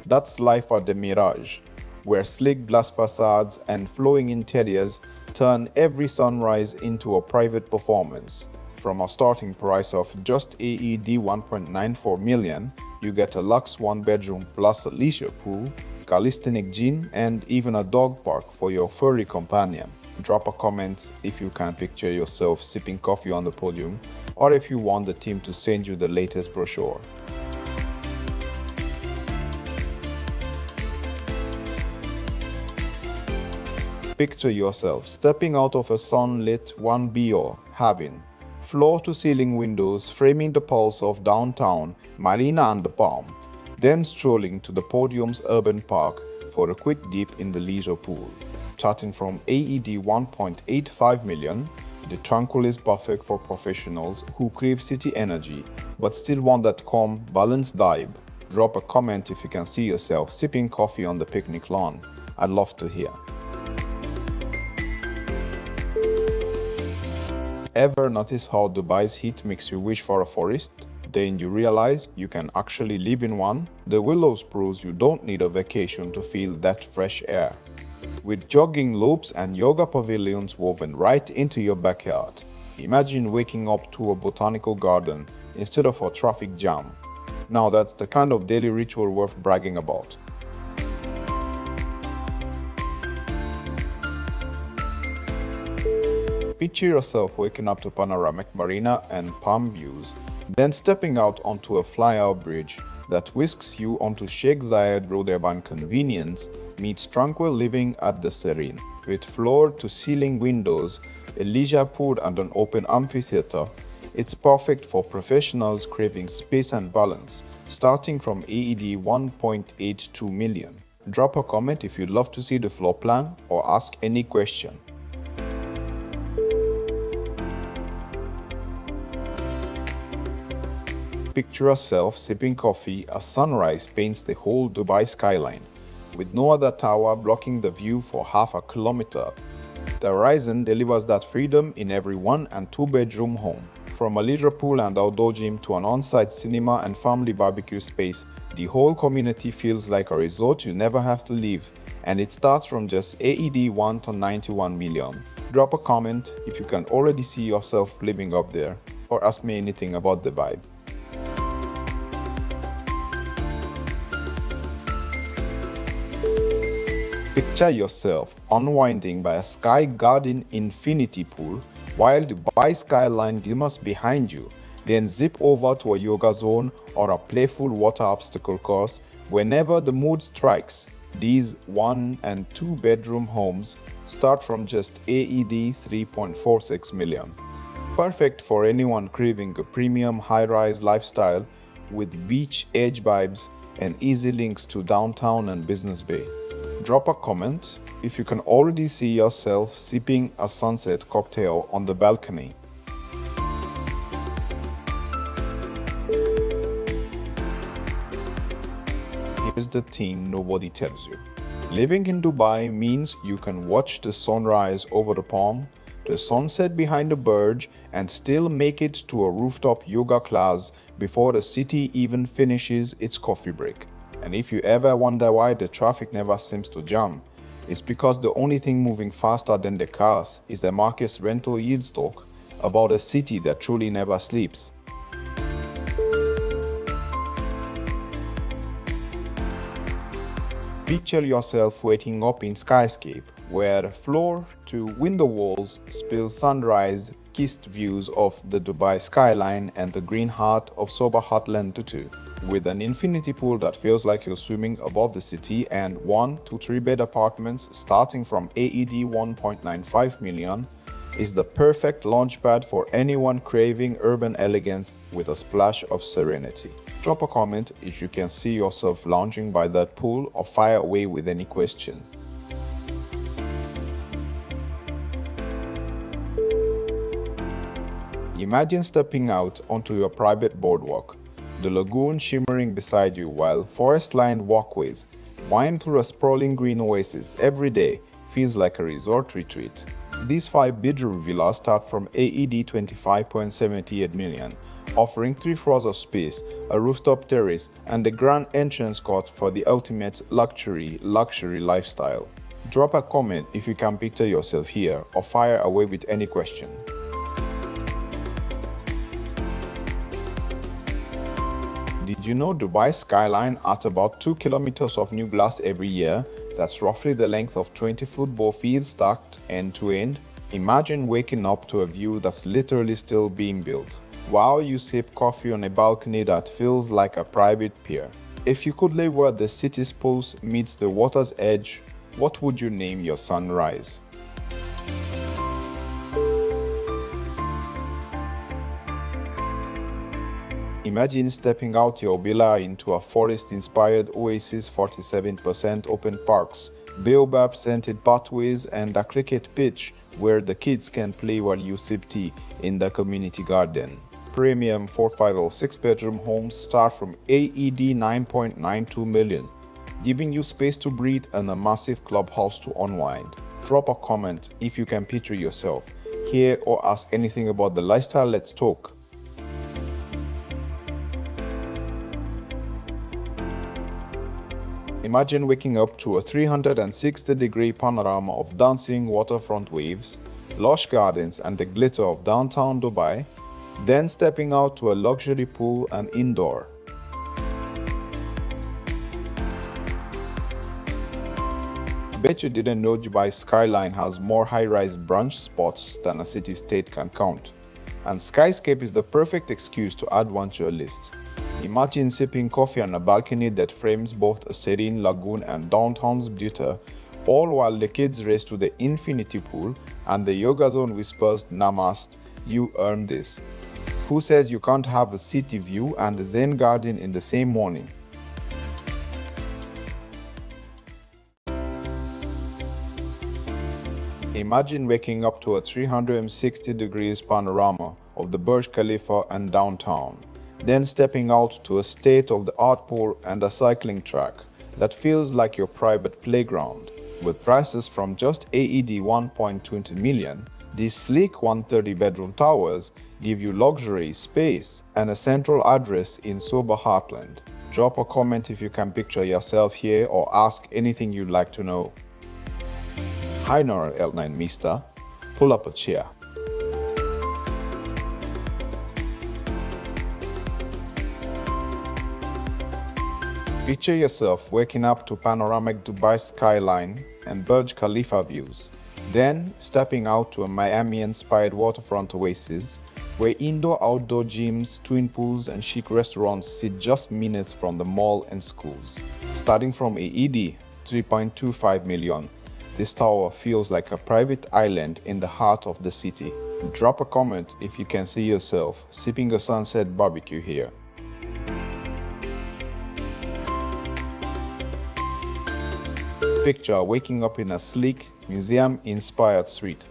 That's life at the Mirage, where sleek glass facades and flowing interiors turn every sunrise into a private performance. From a starting price of just AED 1.94 million, you get a luxe one-bedroom plus a leisure pool, calisthenic gym, and even a dog park for your furry companion. Drop a comment if you can picture yourself sipping coffee on the podium, or if you want the team to send you the latest brochure. Picture yourself stepping out of a sunlit 1BO, having floor-to-ceiling windows framing the pulse of downtown Marina and the Palm, then strolling to the podium's urban park for a quick dip in the leisure pool. Starting from AED 1.85 million, the tranquil is perfect for professionals who crave city energy but still want that calm, balanced vibe. Drop a comment if you can see yourself sipping coffee on the picnic lawn. I'd love to hear. Ever notice how Dubai's heat makes you wish for a forest? Then you realize you can actually live in one. The Willows proves you don't need a vacation to feel that fresh air. With jogging loops and yoga pavilions woven right into your backyard. Imagine waking up to a botanical garden instead of a traffic jam. Now that's the kind of daily ritual worth bragging about. Picture yourself waking up to panoramic marina and palm views, then stepping out onto a flyout bridge that whisks you onto Sheikh Zayed Road. Urban convenience meets tranquil living at the Serene. With floor-to-ceiling windows, a leisure pool and an open amphitheater, it's perfect for professionals craving space and balance, starting from AED 1.82 million. Drop a comment if you'd love to see the floor plan or ask any question. Picture yourself sipping coffee as sunrise paints the whole Dubai skyline, with no other tower blocking the view for half a kilometer. The horizon delivers that freedom in every 1 and 2 bedroom home. From a leisure pool and outdoor gym to an on-site cinema and family barbecue space, the whole community feels like a resort you never have to leave, and it starts from just AED 1 to 91 million. Drop a comment if you can already see yourself living up there, or ask me anything about the vibe. Picture yourself unwinding by a sky garden infinity pool while the Dubai skyline glimmers behind you. Then zip over to a yoga zone or a playful water obstacle course whenever the mood strikes. These 1 and 2 bedroom homes start from just AED 3.46 million. Perfect for anyone craving a premium high-rise lifestyle with beach edge vibes and easy links to downtown and Business Bay. Drop a comment if you can already see yourself sipping a sunset cocktail on the balcony. Here's the thing nobody tells you. Living in Dubai means you can watch the sunrise over the palm, the sunset behind the Burj, and still make it to a rooftop yoga class before the city even finishes its coffee break. And if you ever wonder why the traffic never seems to jam, it's because the only thing moving faster than the cars is the market's rental yield talk about a city that truly never sleeps. Picture yourself waking up in skyscape, where floor to window walls spill sunrise sun-kissed views of the Dubai skyline and the green heart of Soba Heartland Tutu, with an infinity pool that feels like you're swimming above the city and 1 to 3 bed apartments starting from AED 1.95 million, is the perfect launchpad for anyone craving urban elegance with a splash of serenity. Drop a comment if you can see yourself lounging by that pool, or fire away with any question. Imagine stepping out onto your private boardwalk, the lagoon shimmering beside you while forest-lined walkways wind through a sprawling green oasis. Every day feels like a resort retreat. These 5-bedroom villas start from AED 25.78 million, offering 3 floors of space, a rooftop terrace, and a grand entrance court for the ultimate luxury lifestyle. Drop a comment if you can picture yourself here, or fire away with any question. Did you know Dubai's skyline adds about 2 kilometers of new glass every year? That's roughly the length of 20 football fields stacked end to end. Imagine waking up to a view that's literally still being built, while you sip coffee on a balcony that feels like a private pier. If you could live where the city's pulse meets the water's edge, what would you name your sunrise? Imagine stepping out your villa into a forest-inspired oasis, 47% open parks, baobab-scented pathways, and a cricket pitch where the kids can play while you sip tea in the community garden. Premium 4, 5 or 6-bedroom homes start from AED 9.92 million, giving you space to breathe and a massive clubhouse to unwind. Drop a comment if you can picture yourself here, or ask anything about the lifestyle. Let's talk. Imagine waking up to a 360-degree panorama of dancing waterfront waves, lush gardens, and the glitter of downtown Dubai, then stepping out to a luxury pool and indoor. Bet you didn't know Dubai's skyline has more high-rise brunch spots than a city-state can count, and Skyscape is the perfect excuse to add one to your list. Imagine sipping coffee on a balcony that frames both a serene lagoon and downtown's beauty, all while the kids race to the infinity pool and the yoga zone whispers, "Namaste, you earned this." Who says you can't have a city view and a Zen garden in the same morning? Imagine waking up to a 360 degrees panorama of the Burj Khalifa and downtown, then stepping out to a state-of-the-art pool and a cycling track that feels like your private playground. With prices from just AED 1.20 million, these sleek 130-bedroom towers give you luxury, space, and a central address in Soba Heartland. Drop a comment if you can picture yourself here, or ask anything you'd like to know. Hi Nora L9 Mister, pull up a chair. Picture yourself waking up to panoramic Dubai skyline and Burj Khalifa views, then stepping out to a Miami-inspired waterfront oasis where indoor-outdoor gyms, twin pools, and chic restaurants sit just minutes from the mall and schools. Starting from AED 3.25 million, this tower feels like a private island in the heart of the city. Drop a comment if you can see yourself sipping a sunset barbecue here. Picture waking up in a sleek, museum-inspired suite,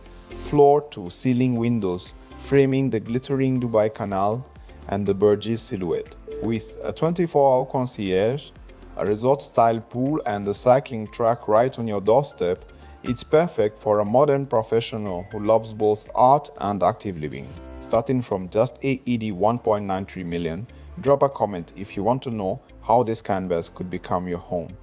floor-to-ceiling windows framing the glittering Dubai Canal and the Burj's silhouette. With a 24-hour concierge, a resort-style pool, and a cycling track right on your doorstep, it's perfect for a modern professional who loves both art and active living. Starting from just AED 1.93 million, drop a comment if you want to know how this canvas could become your home.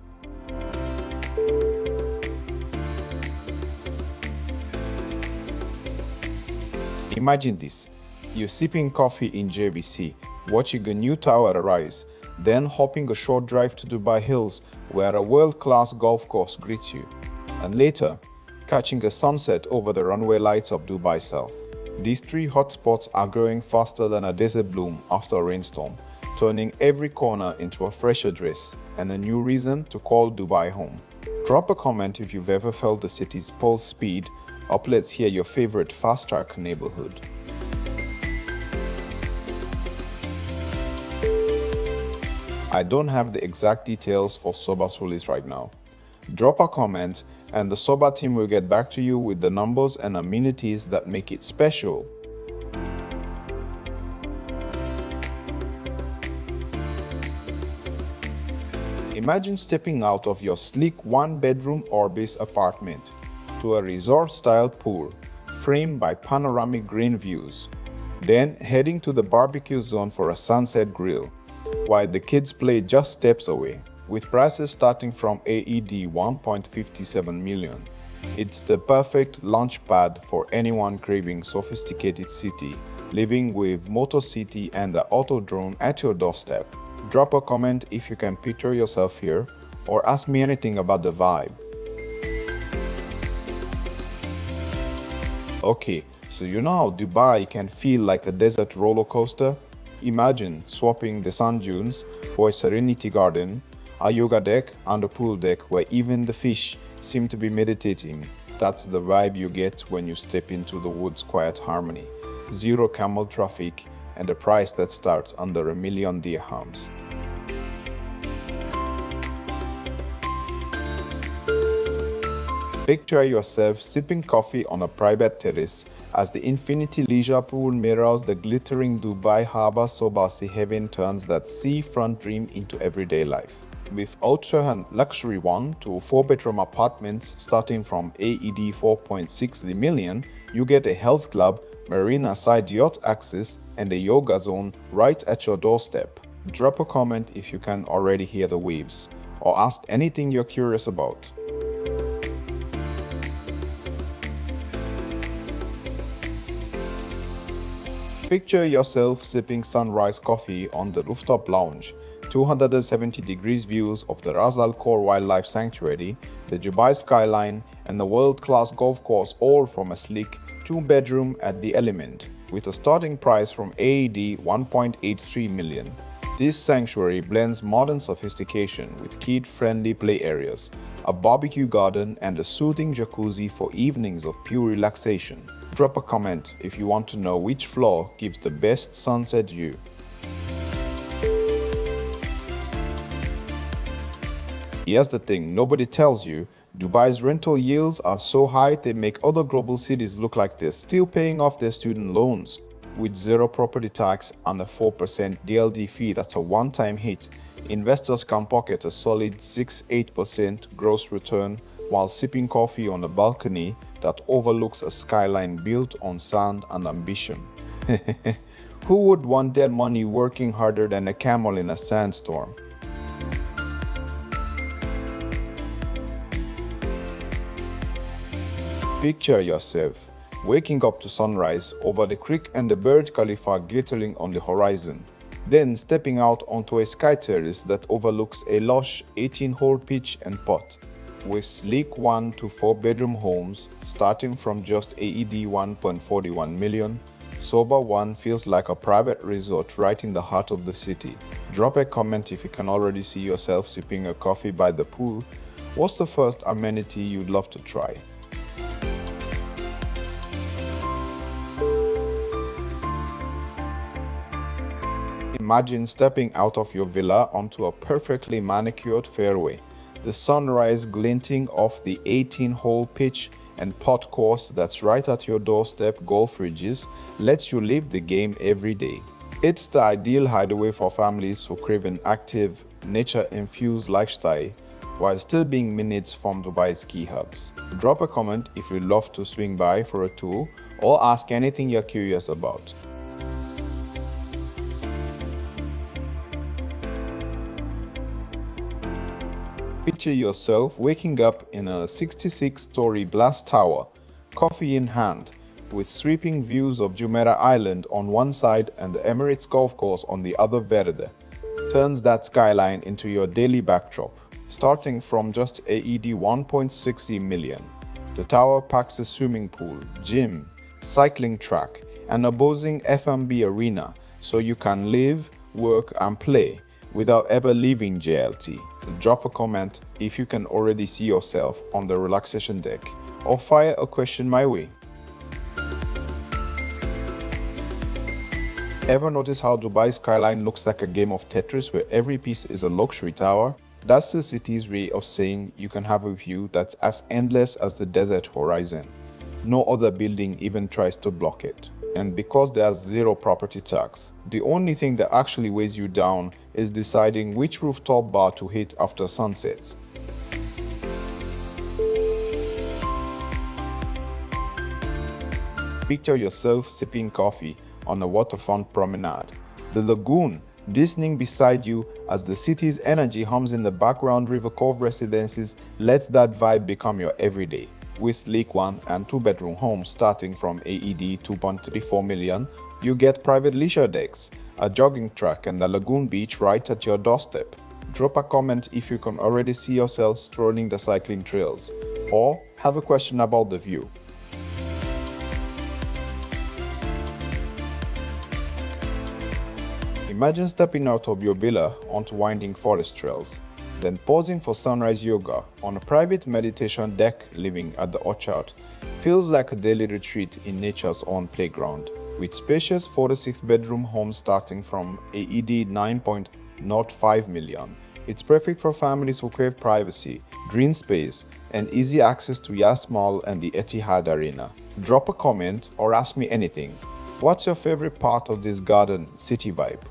Imagine this: you're sipping coffee in JBC, watching a new tower arise, then hopping a short drive to Dubai Hills where a world-class golf course greets you, and later catching a sunset over the runway lights of Dubai South. These three hotspots are growing faster than a desert bloom after a rainstorm, turning every corner into a fresh address and a new reason to call Dubai home. Drop a comment if you've ever felt the city's pulse speed, or let's hear your favorite fast-track neighborhood. I don't have the exact details for Soba's release right now. Drop a comment and the Soba team will get back to you with the numbers and amenities that make it special. Imagine stepping out of your sleek one-bedroom Orbis apartment to a resort-style pool framed by panoramic green views, then heading to the barbecue zone for a sunset grill, while the kids play just steps away. With prices starting from AED 1.57 million. It's the perfect launch pad for anyone craving sophisticated city, living with Motor City and the Autodrome at your doorstep. Drop a comment if you can picture yourself here, or ask me anything about the vibe. Okay, so you know how Dubai can feel like a desert roller coaster? Imagine swapping the sand dunes for a serenity garden, a yoga deck and a pool deck where even the fish seem to be meditating. That's the vibe you get when you step into the wood's quiet harmony. Zero camel traffic and a price that starts under $1 million dirhams. Picture yourself sipping coffee on a private terrace as the infinity leisure pool mirrors the glittering Dubai Harbour. Soba Sea Haven turns that seafront dream into everyday life. With ultra luxury 1 to 4 bedroom apartments starting from AED 4.6 million, you get a health club, marina side yacht access, and a yoga zone right at your doorstep. Drop a comment if you can already hear the waves, or ask anything you're curious about. Picture yourself sipping sunrise coffee on the rooftop lounge. 270 degrees views of the Ras Al Khor Wildlife Sanctuary, the Dubai skyline, and the world-class golf course, all from a sleek 2-bedroom at the Element, with a starting price from AED 1.83 million. This sanctuary blends modern sophistication with kid-friendly play areas, a barbecue garden, and a soothing jacuzzi for evenings of pure relaxation. Drop a comment if you want to know which floor gives the best sunset view. Here's the thing nobody tells you, Dubai's rental yields are so high they make other global cities look like they're still paying off their student loans. With zero property tax and a 4% DLD fee that's a one-time hit, investors can pocket a solid 6-8% gross return while sipping coffee on a balcony that overlooks a skyline built on sand and ambition. Who would want their money working harder than a camel in a sandstorm? Picture yourself waking up to sunrise over the creek and the Burj Khalifa glittering on the horizon, then stepping out onto a sky terrace that overlooks a lush 18-hole pitch and putt, with sleek 1 to 4 bedroom homes starting from just AED 1.41 million. Soba One feels like a private resort right in the heart of the city. Drop a comment if you can already see yourself sipping a coffee by the pool. What's the first amenity you'd love to try? Imagine stepping out of your villa onto a perfectly manicured fairway, the sunrise glinting off the 18-hole pitch and putt course that's right at your doorstep. Golf Ridges lets you live the game every day. It's the ideal hideaway for families who crave an active, nature-infused lifestyle while still being minutes from Dubai's key hubs. Drop a comment if you'd love to swing by for a tour or ask anything you're curious about. Picture yourself waking up in a 66-story glass tower, coffee in hand, with sweeping views of Jumeirah Island on one side and the Emirates Golf Course on the other veranda. Turns that skyline into your daily backdrop. Starting from just AED 1.60 million, the tower packs a swimming pool, gym, cycling track, and a buzzing F&B arena so you can live, work, and play without ever leaving JLT. Drop a comment if you can already see yourself on the relaxation deck, or fire a question my way. Ever notice how Dubai skyline looks like a game of Tetris where every piece is a luxury tower? That's the city's way of saying you can have a view that's as endless as the desert horizon. No other building even tries to block it. And because there's zero property tax, the only thing that actually weighs you down is deciding which rooftop bar to hit after sunset. Picture yourself sipping coffee on a waterfront promenade. The lagoon glistening beside you as the city's energy hums in the background. River Cove residences let that vibe become your everyday. With sleek 1 and 2-bedroom homes starting from AED 2.34 million, you get private leisure decks, a jogging track, and the lagoon beach right at your doorstep. Drop a comment if you can already see yourself strolling the cycling trails, or have a question about the view. Imagine stepping out of your villa onto winding forest trails, then pausing for sunrise yoga on a private meditation deck living at the orchard. Feels like a daily retreat in nature's own playground. With spacious 46-bedroom homes starting from AED 9.05 million, it's perfect for families who crave privacy, green space, and easy access to Yas Mall and the Etihad Arena. Drop a comment or ask me anything. What's your favorite part of this garden city vibe?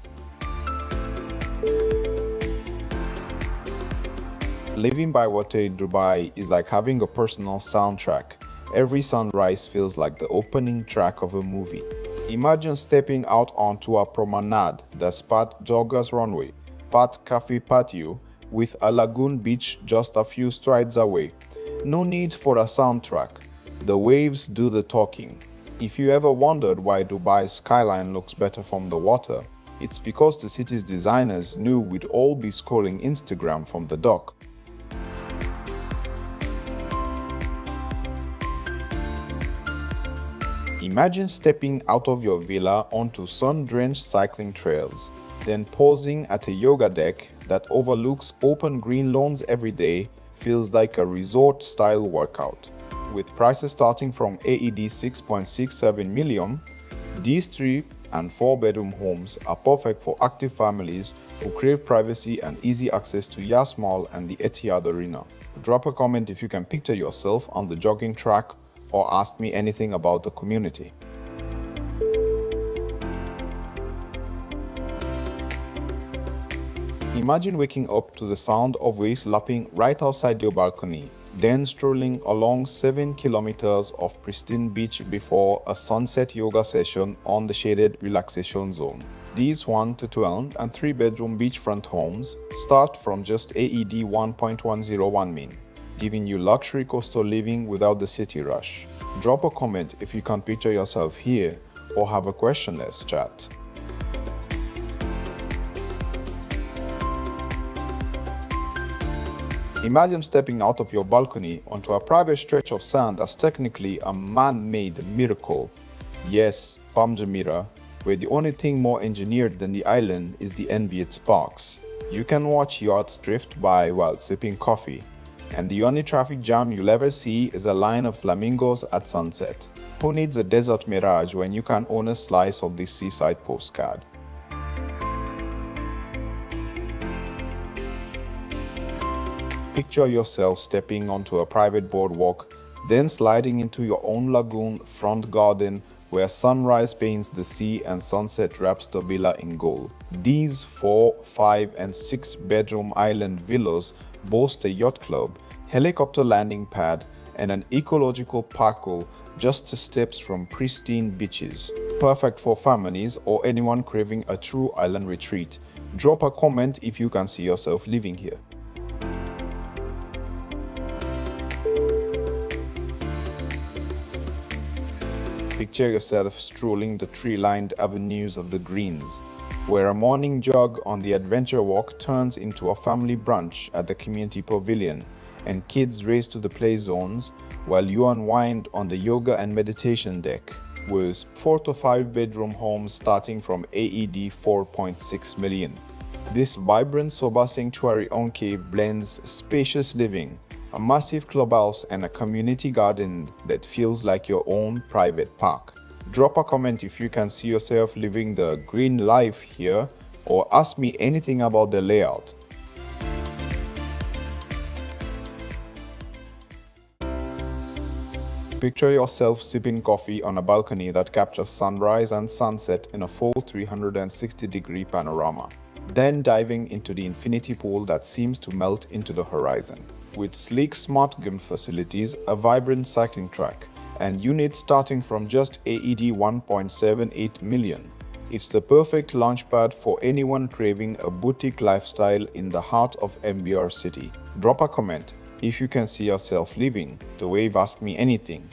Living by water in Dubai is like having a personal soundtrack. Every sunrise feels like the opening track of a movie. Imagine stepping out onto a promenade that's part joggers runway, part cafe patio, with a lagoon beach just a few strides away. No need for a soundtrack. The waves do the talking. If you ever wondered why Dubai's skyline looks better from the water, it's because the city's designers knew we'd all be scrolling Instagram from the dock. Imagine stepping out of your villa onto sun-drenched cycling trails, then pausing at a yoga deck that overlooks open green lawns every day. Feels like a resort-style workout. With prices starting from AED 6.67 million, these 3 and 4-bedroom homes are perfect for active families who crave privacy and easy access to Yas Mall and the Etihad Arena. Drop a comment if you can picture yourself on the jogging track, or ask me anything about the community. Imagine waking up to the sound of waves lapping right outside your balcony, then strolling along 7 kilometers of pristine beach before a sunset yoga session on the shaded relaxation zone. These 1 to 12 and 3-bedroom beachfront homes start from just AED 1.101 million. Giving you luxury coastal living without the city rush. Drop a comment if you can picture yourself here, or have a question. Let's chat. Imagine stepping out of your balcony onto a private stretch of sand that's technically a man-made miracle. Yes, Palm Jumeirah, where the only thing more engineered than the island is the envy it sparks. You can watch yachts drift by while sipping coffee, and the only traffic jam you'll ever see is a line of flamingos at sunset. Who needs a desert mirage when you can own a slice of this seaside postcard? Picture yourself stepping onto a private boardwalk, then sliding into your own lagoon front garden where sunrise paints the sea and sunset wraps the villa in gold. These 4, 5, and 6-bedroom island villas boast a yacht club, helicopter landing pad, and an ecological parkour just steps from pristine beaches. Perfect for families or anyone craving a true island retreat. Drop a comment if you can see yourself living here. Picture yourself strolling the tree-lined avenues of the Greens, where a morning jog on the adventure walk turns into a family brunch at the community pavilion, and kids race to the play zones while you unwind on the yoga and meditation deck. with 4 to 5 bedroom homes starting from AED 4.6 million. This vibrant soba sanctuary enclave blends spacious living, a massive clubhouse, and a community garden that feels like your own private park. Drop a comment if you can see yourself living the green life here, or ask me anything about the layout. Picture yourself sipping coffee on a balcony that captures sunrise and sunset in a full 360-degree panorama. Then diving into the infinity pool that seems to melt into the horizon. With sleek smart gym facilities, a vibrant cycling track, and units starting from just AED 1.78 million. It's the perfect launchpad for anyone craving a boutique lifestyle in the heart of MBR City. Drop a comment if you can see yourself living the way you've asked me anything.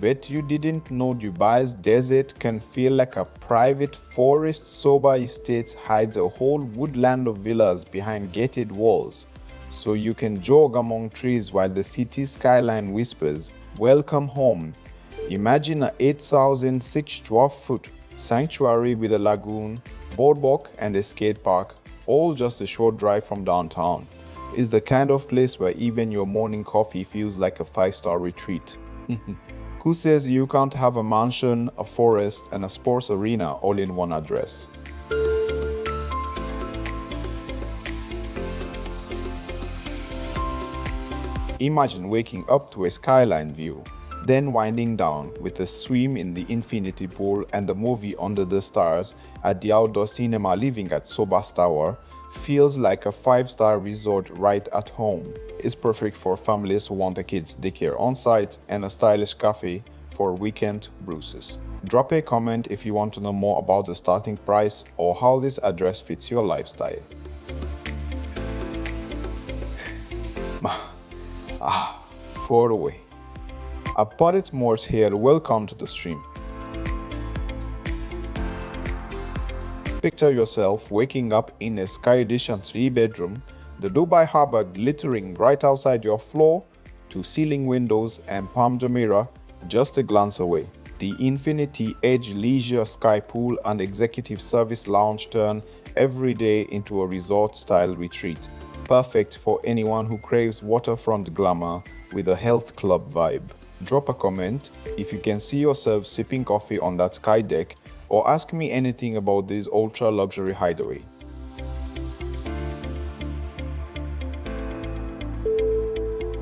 Bet you didn't know Dubai's desert can feel like a private forest. Soba Estates hides a whole woodland of villas behind gated walls, so you can jog among trees while the city skyline whispers, "Welcome home." Imagine a 8,612-foot sanctuary with a lagoon, boardwalk, and a skate park, all just a short drive from downtown. It's the kind of place where even your morning coffee feels like a 5-star retreat. Who says you can't have a mansion, a forest, and a sports arena all in one address? Imagine waking up to a skyline view, then winding down with a swim in the infinity pool and a movie under the stars at the outdoor cinema living at Sobas Tower. Feels like a 5-star resort right at home. It's perfect for families who want a kids' daycare on site and a stylish cafe for weekend bruises. Drop a comment if you want to know more about the starting price or how this address fits your lifestyle. Far away. Apodet Morse here, welcome to the stream. Picture yourself waking up in a Sky Edition 3-bedroom, the Dubai Harbour glittering right outside your floor, to ceiling windows and Palm Jumeirah just a glance away. The Infinity Edge Leisure Sky Pool and Executive Service Lounge turn every day into a resort-style retreat, perfect for anyone who craves waterfront glamour with a health club vibe. Drop a comment if you can see yourself sipping coffee on that sky deck, or ask me anything about this ultra-luxury hideaway.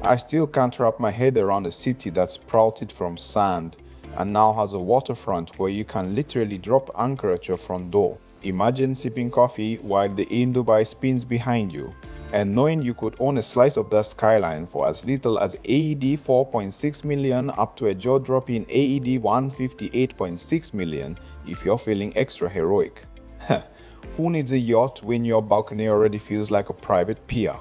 I still can't wrap my head around a city that sprouted from sand and now has a waterfront where you can literally drop anchor at your front door. Imagine sipping coffee while the In Dubai spins behind you, and knowing you could own a slice of that skyline for as little as AED 4.6 million up to a jaw-dropping AED 158.6 million if you're feeling extra heroic. Who needs a yacht when your balcony already feels like a private pier?